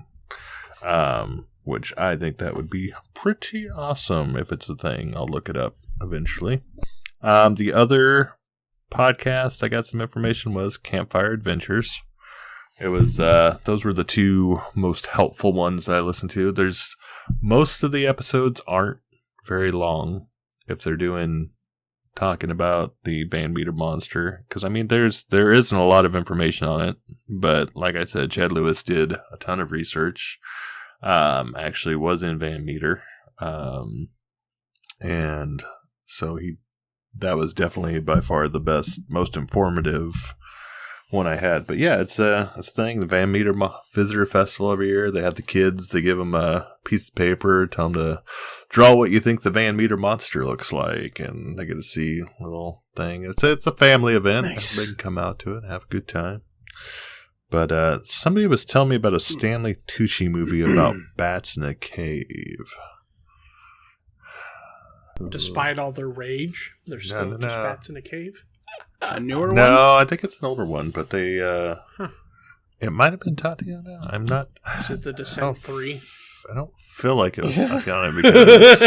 Which I think that would be pretty awesome if it's a thing. I'll look it up eventually. The other podcast I got some information was Campfire Adventures. It was those were the two most helpful ones I listened to. There's most of the episodes aren't very long if they're talking about the Van Meter monster, because I mean there isn't a lot of information on it, but like I said, Chad Lewis did a ton of research. Actually was in Van Meter, and so that was definitely by far the best, most informative one I had. But yeah, it's a thing. The Van Meter Visitor Festival every year. They have the kids. They give them a piece of paper, tell them to draw what you think the Van Meter monster looks like, and they get to see a little thing. It's a family event.
Nice.
Everybody can come out to it and have a good time. But somebody was telling me about a Stanley Tucci movie about bats in a cave.
Despite all their rage, there's still just bats in a cave.
A newer one?
No, I think it's an older one, but they it might have been Tatiana. I'm not.
Is it The Descent 3?
I don't feel like it was Tatiana because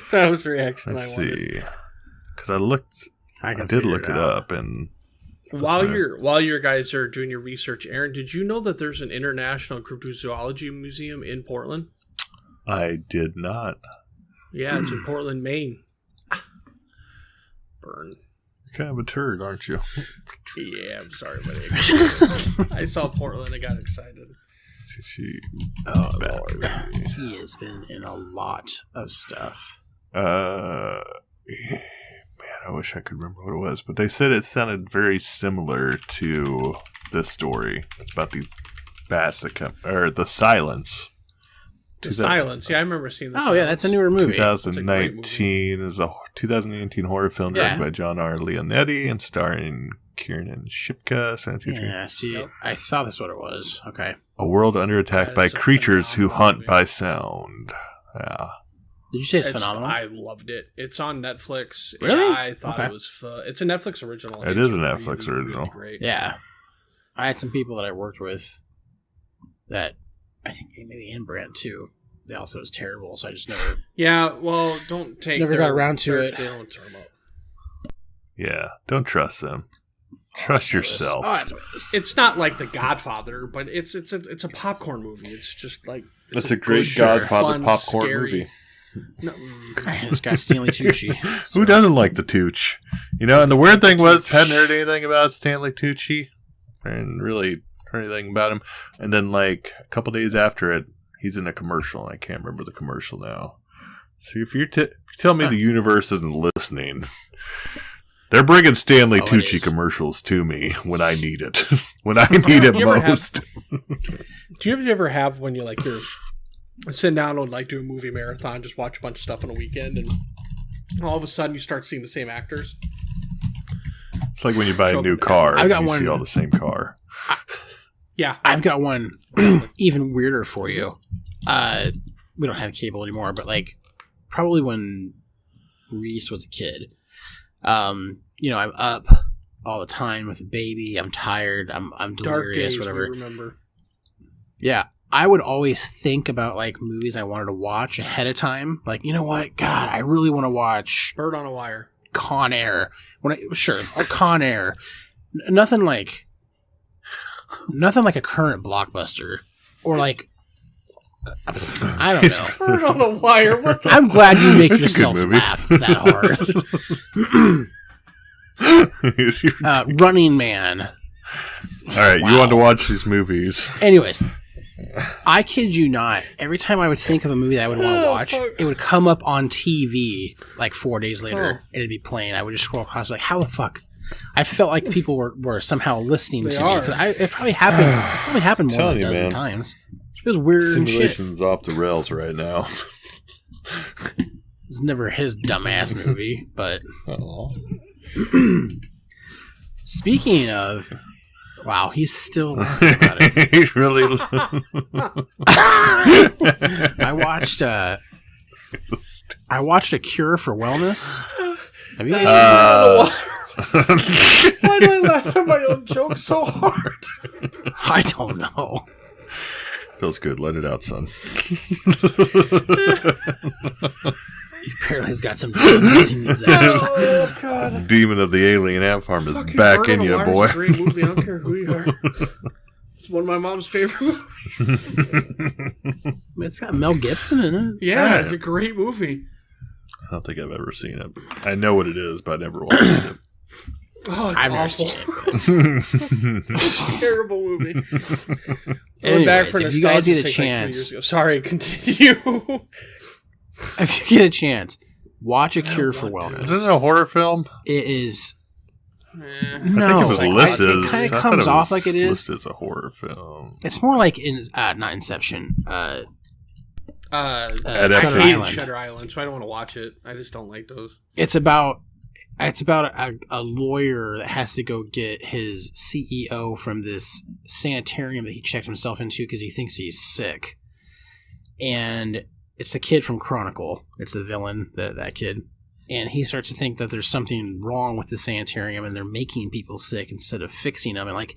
That was the reaction
let's
I wanted.
see. Because I did look it up, and
while you guys are doing your research, Aaron, did you know that there's an international cryptozoology museum in Portland?
I did not.
Yeah, it's in Portland, Maine. Burn.
You're kind of a turd, aren't you?
Yeah, I'm sorry, buddy. I saw Portland, I got excited.
Oh, Lord. He has been in a lot of stuff.
Man, I wish I could remember what it was, but they said it sounded very similar to this story. It's about these bats that come, or the Silence.
The Silence, yeah, I remember seeing this.
Oh, yeah, that's a newer movie.
2019 is a 2019 horror film directed by John R. Leonetti and starring Kiernan Shipka.
Yeah, see, yep. I thought that's what it was. Okay.
A world under attack by creatures who hunt by sound. Yeah.
Did you say it's phenomenal?
I loved it. It's on Netflix.
Really?
I thought it was it's a Netflix original.
It is a Netflix original.
Really great.
Yeah. I had some people that I worked with that I think maybe Anne Brandt too. They also was terrible, so I just never.
Yeah, well, don't take.
Never got around to it.
They don't turn up.
Yeah, don't trust them. Trust yourself.
It's not like The Godfather, but it's a popcorn movie. It's just like
it's a great Godfather fun, popcorn scary movie.
No. This guy Stanley Tucci.
So. Who doesn't like the Tucci? You know, and the weird thing was, hadn't heard anything about Stanley Tucci, and really heard anything about him. And then, like a couple days after it, he's in a commercial. I can't remember the commercial now. So if you tell me the universe isn't listening, they're bringing Stanley Tucci commercials to me when I need it. When I need it most.
Do you ever have when you're sitting down and like do a movie marathon, just watch a bunch of stuff on a weekend, and all of a sudden you start seeing the same actors?
It's like when you buy a new car and you see all the same car.
Yeah.
I've got one even weirder for you. We don't have cable anymore, but like probably when Reese was a kid. You know, I'm up all the time with a baby. I'm tired. I'm delirious,
Dark days,
whatever.
We remember.
Yeah. I would always think about like movies I wanted to watch ahead of time. Like, you know what? God, I really want to watch
Bird on a Wire.
Con Air. Con Air. nothing like a current blockbuster or like I don't know.
Bird on a wire.
I'm glad you make yourself laugh that hard. Running Man.
All right, wow. You want to watch these movies.
Anyways, I kid you not. Every time I would think of a movie that I would want to watch, it would come up on TV like 4 days later, and it'd be playing. I would just scroll across like, how the fuck? I felt like people were somehow listening to me. It probably happened more than a dozen times. It was weird.
Simulation's off the rails right now.
It's never his dumbass movie, but speaking of, wow, he's still laughing about it.
He's really.
I watched A Cure for Wellness. Have you guys seen that?
Why do I laugh at my own joke so hard?
I don't know.
Feels good. Let it out, son.
Apparently he's got some demons he needs exercise.
Oh, God.
Demon of the Alien Ant Farm is back in you, boy.
It's a great movie. I don't care who you are. It's one of my mom's favorite movies.
It's got Mel Gibson in it.
Yeah, it's a great movie.
I don't think I've ever seen it. I know what it is, but I never watched it.
Oh, it's
I've
awful.
never seen it.
It's a terrible movie.
Anyways,
Back for
if you guys get a
sake,
chance,
like sorry, continue.
if you get a chance, watch A Cure for Wellness.
Is it a horror film?
It is.
No,
I think
it was listed.
It kind of comes off like it is.
Listed as a horror film.
It's more like not Inception.
Shutter Island. So I don't want to watch it. I just don't like those.
It's about a lawyer that has to go get his CEO from this sanitarium that he checked himself into because he thinks he's sick. And it's the kid from Chronicle. It's the villain, that kid. And he starts to think that there's something wrong with the sanitarium and they're making people sick instead of fixing them. And like,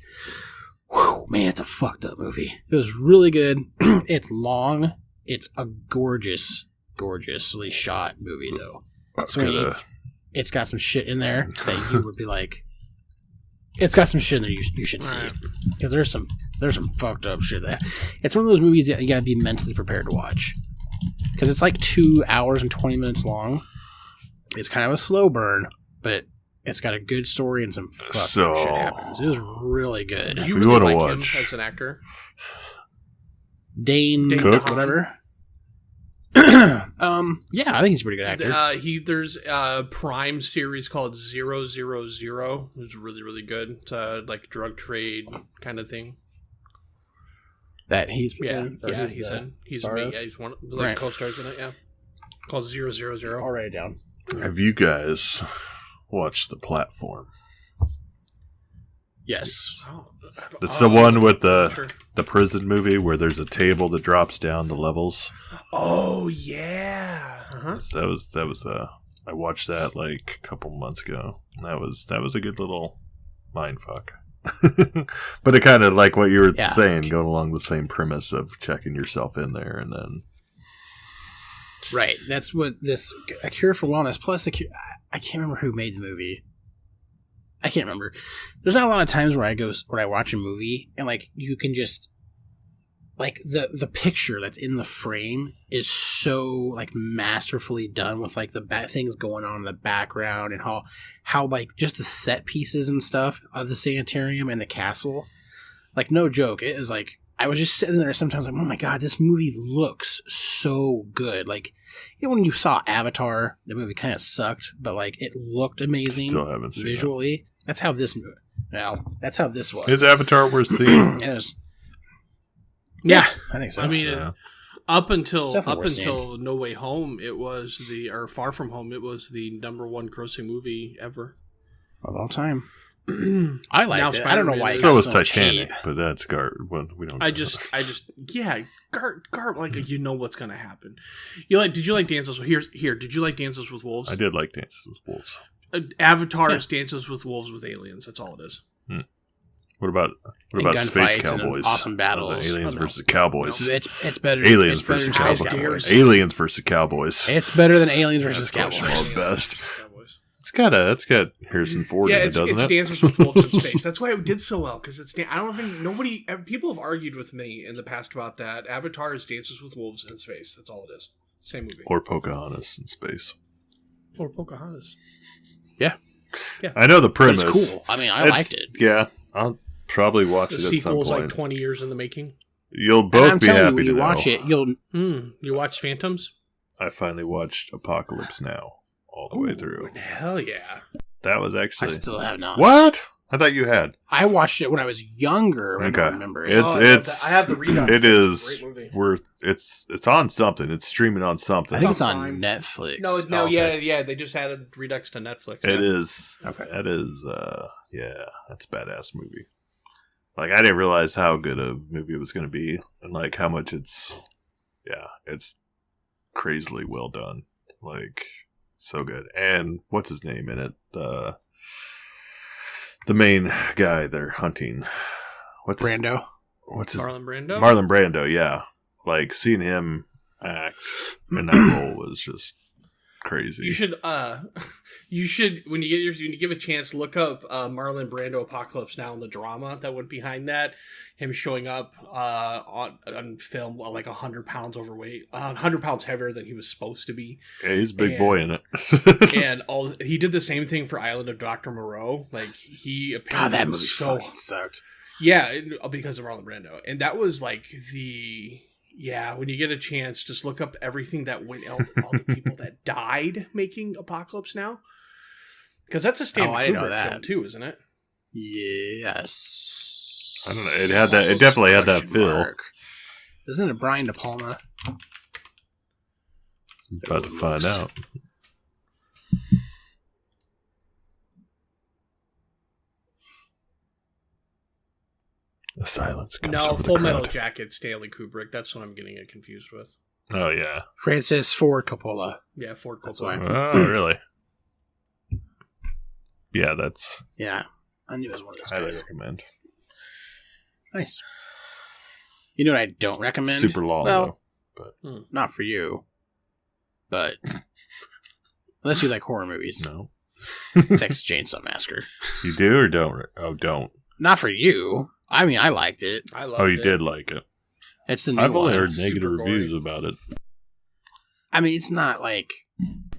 whew, man, it's a fucked up movie. It was really good. It's long. It's a gorgeously shot movie, though. So it's got some shit in there that you would be like, it's got some shit in there you should see. Because there's some fucked up shit there. It's one of those movies that you gotta be mentally prepared to watch. Because it's like 2 hours and 20 minutes long. It's kind of a slow burn, but it's got a good story and some fucked up shit happens. It was really good.
You really like him as an actor?
Dane Cook, whatever. Yeah, I think he's a pretty good actor.
There's a Prime series called 000, which is really, really good. It's like drug trade kind of thing.
That he's
he's in. He's one of the co-stars in it. Yeah, called 000.
I'll write it down.
Have you guys watched The Platform?
Yes.
It's the one with the prison movie where there's a table that drops down the levels.
Oh yeah. Uh-huh.
That was I watched that like a couple months ago. That was a good little mind fuck. But it kind of like what you were saying, going along the same premise of checking yourself in there and then.
Right. That's what this A Cure for Wellness plus I can't remember who made the movie. I can't remember. There's not a lot of times where I watch a movie and like you can just like the picture that's in the frame is so like masterfully done with like the bad things going on in the background and how like just the set pieces and stuff of the sanitarium and the castle. Like no joke, it is like I was just sitting there sometimes like, oh my god, this movie looks so good. Like, you know, when you saw Avatar, the movie kind of sucked, but like it looked amazing.
Still haven't seen
visually.
It.
That's how this movie. Now, that's how this was.
Is Avatar worth seeing?
Yeah, I think so.
I mean, up until No Way Home, it was or Far From Home, it was the #1 grossing movie ever
of all time. I liked it. I don't know why.
So was Titanic, but that's we don't.
I just, like you know what's gonna happen. Did you like Dances with here? Did you like Dances with Wolves?
I did like Dances with Wolves.
Avatar's Dances with Wolves with aliens. That's all it is.
What about Space Cowboys?
Awesome battles.
Aliens versus Cowboys.
It's better.
Aliens versus Cowboys. Aliens versus Cowboys.
It's better than Aliens versus Cowboys.
Best. It's got Harrison Ford in it, doesn't it?
It's Dances with Wolves in Space. That's why it did so well, because I don't even people have argued with me in the past about that. Avatar is Dances with Wolves in Space. That's all it is. Same movie.
Or Pocahontas in space.
Or Pocahontas.
Yeah.
I know the premise.
But it's cool. I mean, I liked it.
Yeah, I'll probably watch it at some point.
The sequel's like 20 years in the making.
You'll both be happy
when you
to
watch
know.
it. You'll.
You watched Phantoms?
I finally watched Apocalypse Now all the way through.
Hell yeah!
That was actually.
I still have not.
What? I thought you had.
I watched it when I was younger. I don't remember it.
It's.
I have the Redux.
It is.
It's a great movie.
It's on something. It's streaming on something.
I think it's on Netflix.
No,
okay.
yeah. They just added Redux to Netflix.
It is.
Okay.
That is. Yeah, that's a badass movie. Like, I didn't realize how good a movie it was going to be, and like how much it's crazily well done. Like, so good. And what's his name in it? The main guy they're hunting.
Brando.
What's his
Marlon Brando?
Marlon Brando, yeah. Like, seeing him act in that role was just crazy.
You should when you give a chance, look up Marlon Brando Apocalypse Now and the drama that went behind that. Him showing up on film like 100 pounds overweight, 100 pounds heavier than he was supposed to be.
Yeah, he's a big boy in it.
And he did the same thing for Island of Dr. Moreau. Like, he apparently
God, that movie
so
fucking sucked.
Yeah, because of Marlon Brando. And that was like when you get a chance, just look up everything that went all the people that died making Apocalypse Now. Because that's a Stanley Kubrick film too, isn't it?
Yes.
I don't know. It had that. It definitely had that feel.
Isn't it Brian De Palma?
About to find out. The silence comes over
Full
the
Metal
crowd.
Jacket, Stanley Kubrick. That's what I'm getting it confused with.
Oh, yeah.
Francis Ford Coppola.
Yeah, Ford
That's
Coppola.
why.
Oh, really? Yeah, that's...
Yeah. I knew it was one of those
highly
guys.
recommend.
Nice. You know what I don't recommend?
Super long,
well,
though.
Not for you. But... unless you like horror movies.
No.
Texas Chainsaw Massacre.
You do or don't? Oh, don't.
Not for you. I mean, I liked it.
I loved it.
Oh, you did like it.
It's the new
I've only
one.
heard negative
Super
reviews
gory.
about it.
I mean, it's not like...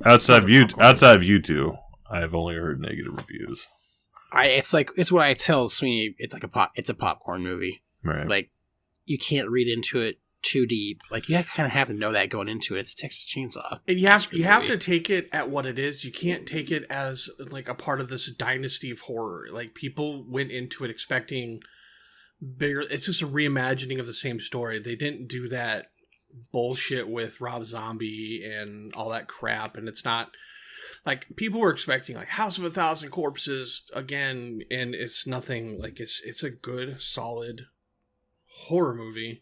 Outside of you two, I've only heard negative reviews.
It's what I tell Sweeney. It's a popcorn movie.
Right.
Like, you can't read into it too deep. Like, you kind of have to know that going into it. It's Texas Chainsaw.
And you have to take it at what it is. You can't take it as like a part of this dynasty of horror. Like, people went into it expecting bigger. It's just a reimagining of the same story. They didn't do that bullshit with Rob Zombie and all that crap. And it's not like people were expecting like House of a Thousand Corpses again, and it's nothing. Like, it's a good, solid horror movie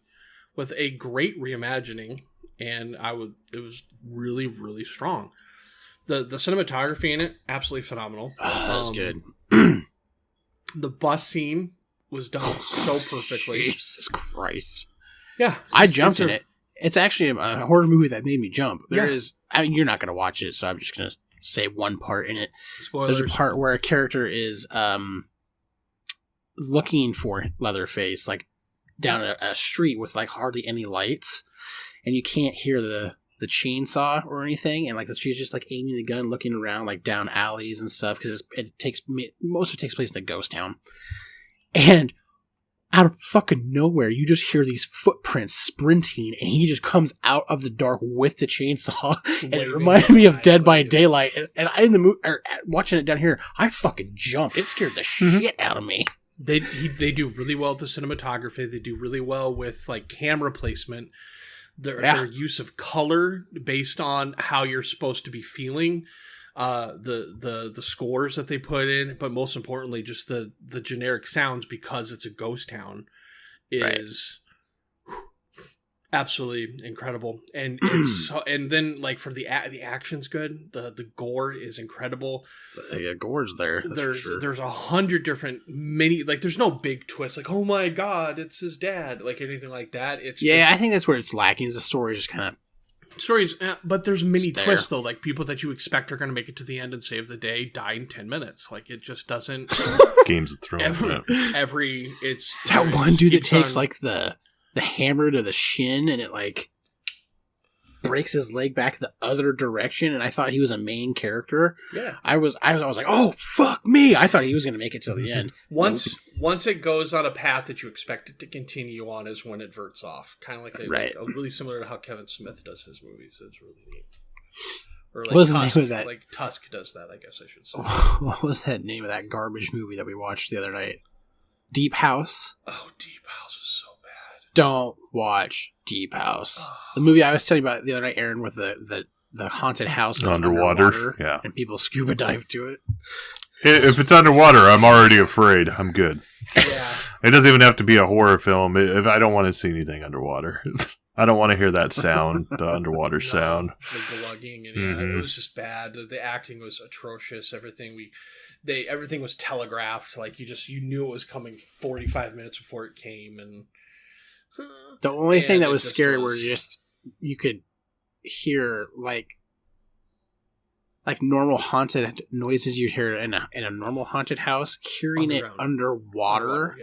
with a great reimagining, and it was really, really strong. The cinematography in it, absolutely phenomenal.
That's good.
The bus scene was done so perfectly.
Jesus Christ.
Yeah.
I jumped in it. It's actually a horror movie that made me jump. You're not going to watch it, so I'm just going to say one part in it.
Spoilers.
There's a part where a character is looking for Leatherface, like, down a street with like hardly any lights, and you can't hear the chainsaw or anything, and like she's just like aiming the gun, looking around like down alleys and stuff, because most of it takes place in a ghost town, and out of fucking nowhere you just hear these footprints sprinting, and he just comes out of the dark with the chainsaw, and it reminded me of Dead by Daylight, and I in the movie watching it down here, I fucking jumped. It scared the shit out of me.
They do really well with the cinematography. They do really well with like camera placement. Their use of color based on how you're supposed to be feeling. The scores that they put in, but most importantly, just the generic sounds, because it's a ghost town, is absolutely incredible. And it's and then like for the action's good. The gore is incredible.
Yeah, gore's there.
There's 100 different there's no big twist like, oh my god, it's his dad, like anything like that. It's
I think that's where it's lacking. Is the story just kind of
stories, but there's many twists though. Like people that you expect are going to make it to the end and save the day die in 10 minutes. Like it just doesn't.
Games of Thrones.
It's
that one dude that takes like the hammer to the shin and it like breaks his leg back the other direction, and I thought he was a main character.
Yeah,
I was like, oh fuck me! I thought he was going to make it till the end.
Once it goes on a path that you expect it to continue on, is when it verts off. Kind of like really similar to how Kevin Smith does his movies. It's really neat. Or like
Tusk,
the name of that? Like Tusk does that, I guess I should say.
What was that name of that garbage movie that we watched the other night? Deep House.
Oh, Deep House was so bad.
Don't watch Deep House. The movie I was telling you about the other night, Aaron, with the haunted house
underwater. Yeah,
and people scuba dive to it.
If it's underwater, I'm already afraid. I'm good.
Yeah,
it doesn't even have to be a horror film. If I don't want to see anything underwater, I don't want to hear that sound, the underwater sound.
The glugging, and it was just bad. The acting was atrocious. Everything was telegraphed. Like you knew it was coming 45 minutes before it came, and
the only thing that was scary were you could hear like normal haunted noises you'd hear in a normal haunted house. Hearing it underwater,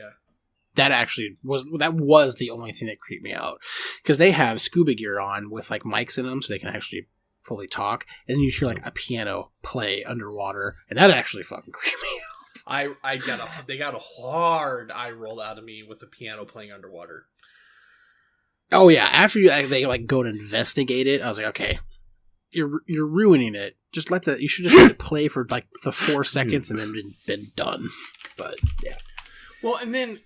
that actually was the only thing that creeped me out, because they have scuba gear on with like mics in them so they can actually fully talk, and then you hear like a piano play underwater, and that actually fucking creeped me out.
They got a hard eye rolled out of me with the piano playing underwater.
Oh yeah, after they like go and investigate it, I was like, okay, you're ruining it. You should just let it play for like the 4 seconds and then been done. But yeah.
Well, and then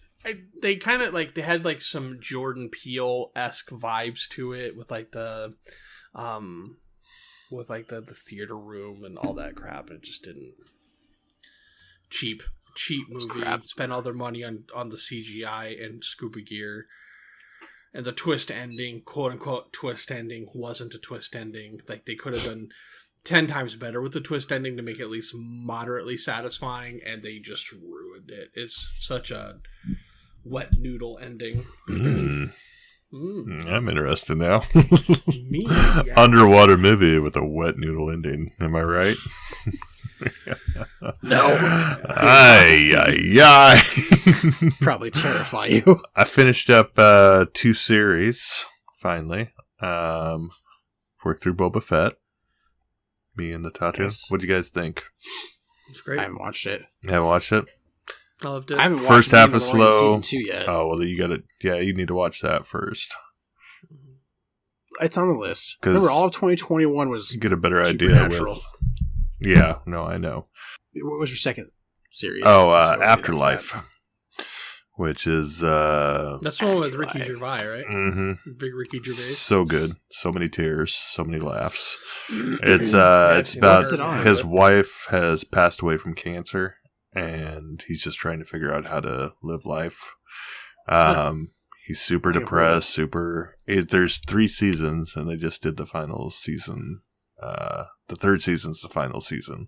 they kind of like they had like some Jordan Peele-esque vibes to it with like the theater room and all that crap, and it just didn't. Cheap movie.
Crap.
Spent all their money on the CGI and scuba gear. And the twist ending, quote unquote twist ending, wasn't a twist ending. Like they could have done 10 times better with the twist ending to make it at least moderately satisfying, and they just ruined it. It's such a wet noodle ending.
I'm interested now.
Me? Yeah.
Underwater movie with a wet noodle ending. Am I right?
No.
Ay.
Probably terrify you.
I finished up 2 series, finally. Worked through Boba Fett. Me and the Tatu.
Yes.
What'd you guys think?
It's great.
I haven't watched it.
You haven't watched it?
I loved it.
I haven't
First
watched
half is slow.
Season 2 yet.
Oh, well, you gotta, you need to watch that first.
It's on the list. Remember, all of 2021 was
you get a better idea with... Yeah, no, I know.
What was your second series?
Oh, Afterlife. Which is...
That's the one with Ricky Gervais, right?
Mm-hmm.
Big Ricky Gervais.
So good. So many tears. So many laughs. It's about his wife has passed away from cancer, and he's just trying to figure out how to live life. He's super depressed, there's 3 seasons, and they just did the final season. The 3rd season's the final season.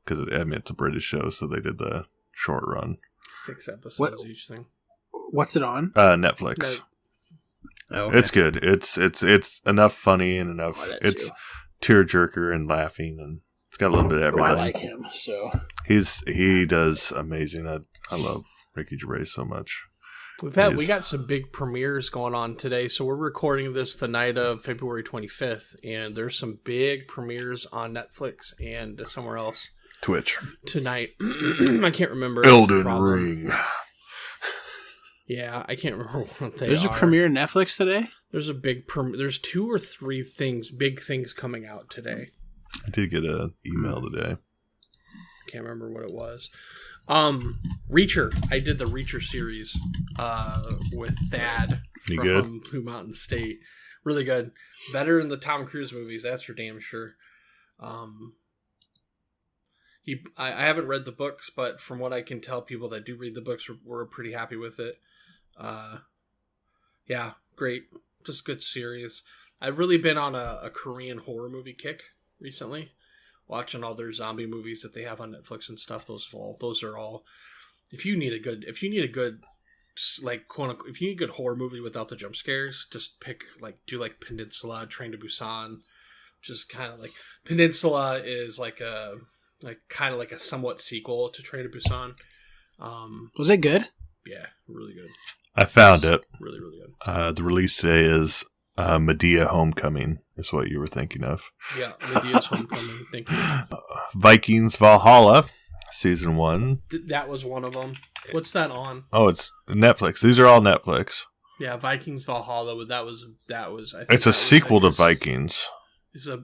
Because, it's a British show, so they did the short run.
6 episodes each thing.
What's it on?
Netflix.
Oh, okay.
It's good. It's enough funny and enough. It's tearjerker and laughing, and it's got a little bit of everything.
I like him, so
he does amazing. I love Ricky Gervais so much.
We got some big premieres going on today, so we're recording this the night of February 25th, and there's some big premieres on Netflix and somewhere else.
Twitch
tonight. I can't remember.
Elden Ring.
Yeah, I can't remember what they
There's a premiere on Netflix today?
There's a big there's 2 or 3 big things coming out today.
I did get an email today.
I can't remember what it was. Reacher. I did the Reacher series with Thad from Blue Mountain State. Really good. Better than the Tom Cruise movies, that's for damn sure. I haven't read the books, but from what I can tell, people that do read the books were pretty happy with it. Yeah, great. Just good series. I've really been on a Korean horror movie kick recently, watching all their zombie movies that they have on Netflix and stuff. Those are all. If you need a good like quote unquote, if you need a good horror movie without the jump scares, just do Peninsula, Train to Busan. Just kind of like Peninsula is like a somewhat sequel to Train to Busan.
Was it good?
Yeah, really good.
I found it.
Really, really good.
The release today is Medea Homecoming, is what you were thinking of.
Yeah, Medea's Homecoming. Thank you.
Vikings Valhalla, season 1.
That was one of them. What's that on?
Oh, it's Netflix. These are all Netflix.
Yeah, Vikings Valhalla. That was. I think
it's a sequel to Vikings.
It's a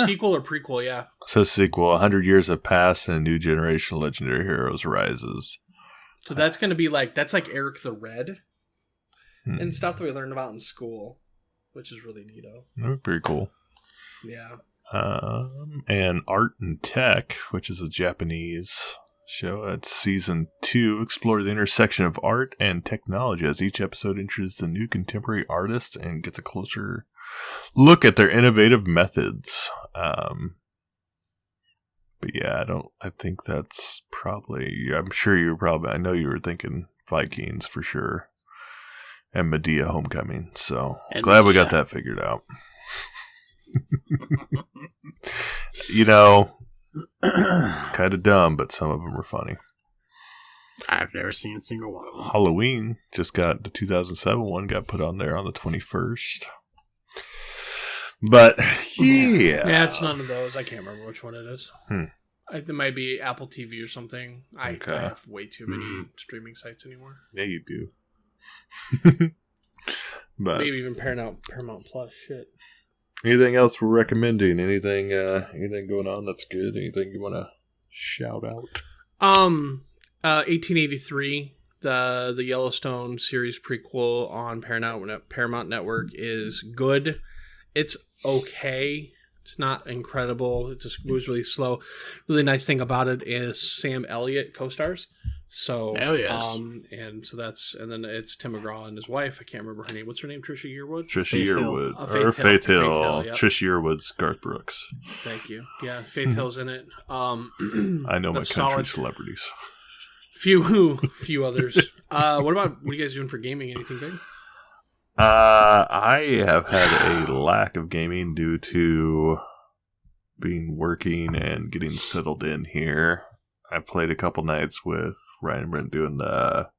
sequel or prequel, yeah.
It says sequel. 100 years have passed and a new generation of legendary heroes arises.
So that's going to be that's like Eric the Red and stuff that we learned about in school, which is really neato.
Pretty cool.
Yeah.
And Art and Tech, which is a Japanese show. It's season 2. Explore the intersection of art and technology as each episode introduces a new contemporary artist and gets a closer look at their innovative methods. But yeah, I think that's probably, I know you were thinking Vikings for sure. And Medea Homecoming. So glad we got that figured out. Kind of dumb, but some of them are funny.
I've never seen a single one of them.
Halloween just got the 2007 one got put on there on the 21st. But yeah,
it's none of those. I can't remember which one it is. It might be Apple TV or something. I have way too many streaming sites anymore.
Yeah, you do. But
maybe even Paramount Plus. Shit.
Anything else we're recommending? Anything going on that's good? Anything you want to shout out?
1883, the Yellowstone series prequel on Paramount Network is good. It's okay. It's not incredible. It just moves really slow. Really nice thing about it is Sam Elliott co-stars. So,
hell yes.
And then it's Tim McGraw and his wife. I can't remember her name. What's her name? Trisha Yearwood?
Faith Hill.
Faith Hill. Yep.
Trisha Yearwood's Garth Brooks.
Thank you. Yeah, Faith Hill's in it.
I know my country
solid.
Celebrities.
Few others. What are you guys doing for gaming? Anything big?
I have had a lack of gaming due to being working and getting settled in here. I played a couple nights with Ryan and Brent doing the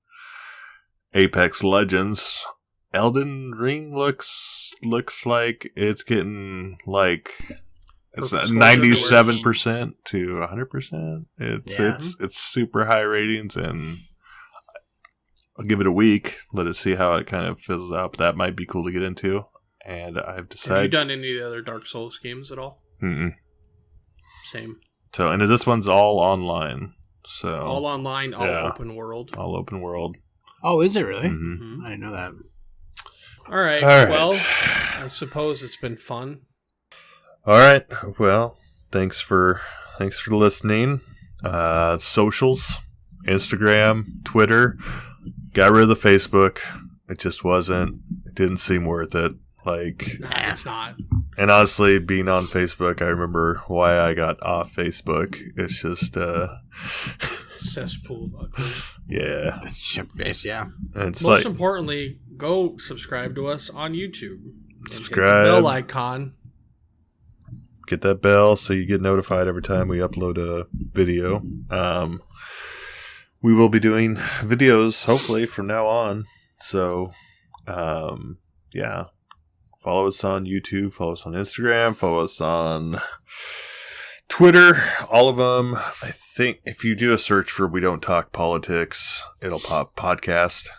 Apex Legends. Elden Ring looks like it's getting it's 97% to 100%. It's super high ratings, and I'll give it a week. Let it see how it kind of fizzles out. But that might be cool to get into. And I've decided.
Have you done any of the other Dark Souls games at all? Same.
So, and this one's all online. So
all online, all open world.
All open world.
Oh, is it really?
Mm-hmm.
I didn't know that.
All right. Well, I suppose it's been fun.
All right. Well, thanks for listening. Socials, Instagram, Twitter. Got rid of the Facebook. It just wasn't. It didn't seem worth it.
It's not.
And honestly, being on Facebook, I remember why I got off Facebook. It's just
cesspool of ugly.
Yeah.
That's your base, yeah.
And it's
most importantly, go subscribe to us on YouTube.
Subscribe.
Hit the bell icon.
Get that bell so you get notified every time we upload a video. We will be doing videos, hopefully, from now on. So, yeah. Follow us on YouTube. Follow us on Instagram. Follow us on Twitter. All of them. I think if you do a search for We Don't Talk Politics, it'll pop podcast.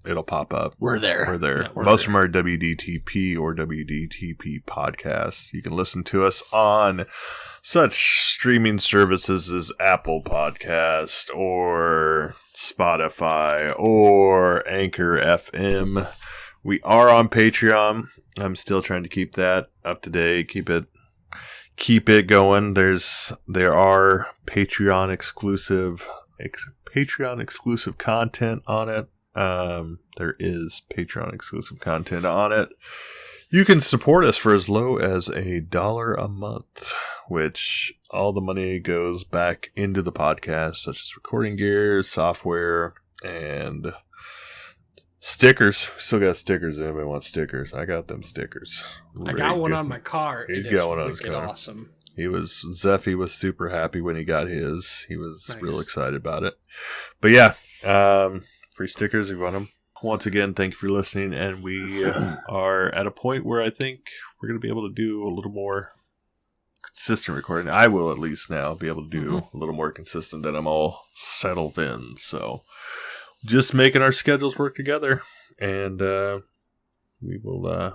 It'll pop up.
We're there.
Yeah, Most of them are WDTP or WDTP podcasts. You can listen to us on such streaming services as Apple Podcast or Spotify or Anchor FM. We are on Patreon. I'm still trying to keep that up to date. Keep it going. There are Patreon exclusive content on it. There is Patreon exclusive content on it. You can support us for as low as $1 a month, which all the money goes back into the podcast, such as recording gear, software, and Stickers. Still got stickers. Anybody wants stickers? I got them stickers.
I got one on my car.
He's got one on his car.
Awesome.
Zeffy was super happy when he got his. He was real excited about it. But yeah, free stickers if you want them. Once again, thank you for listening. And we are at a point where I think we're going to be able to do a little more consistent recording. I will at least now be able to do a little more consistent that I'm all settled in. So just making our schedules work together. And we will,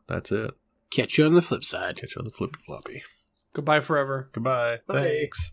that's it.
Catch you on the flip side.
Catch you on the flippy floppy.
Goodbye forever.
Goodbye.
Bye.
Thanks.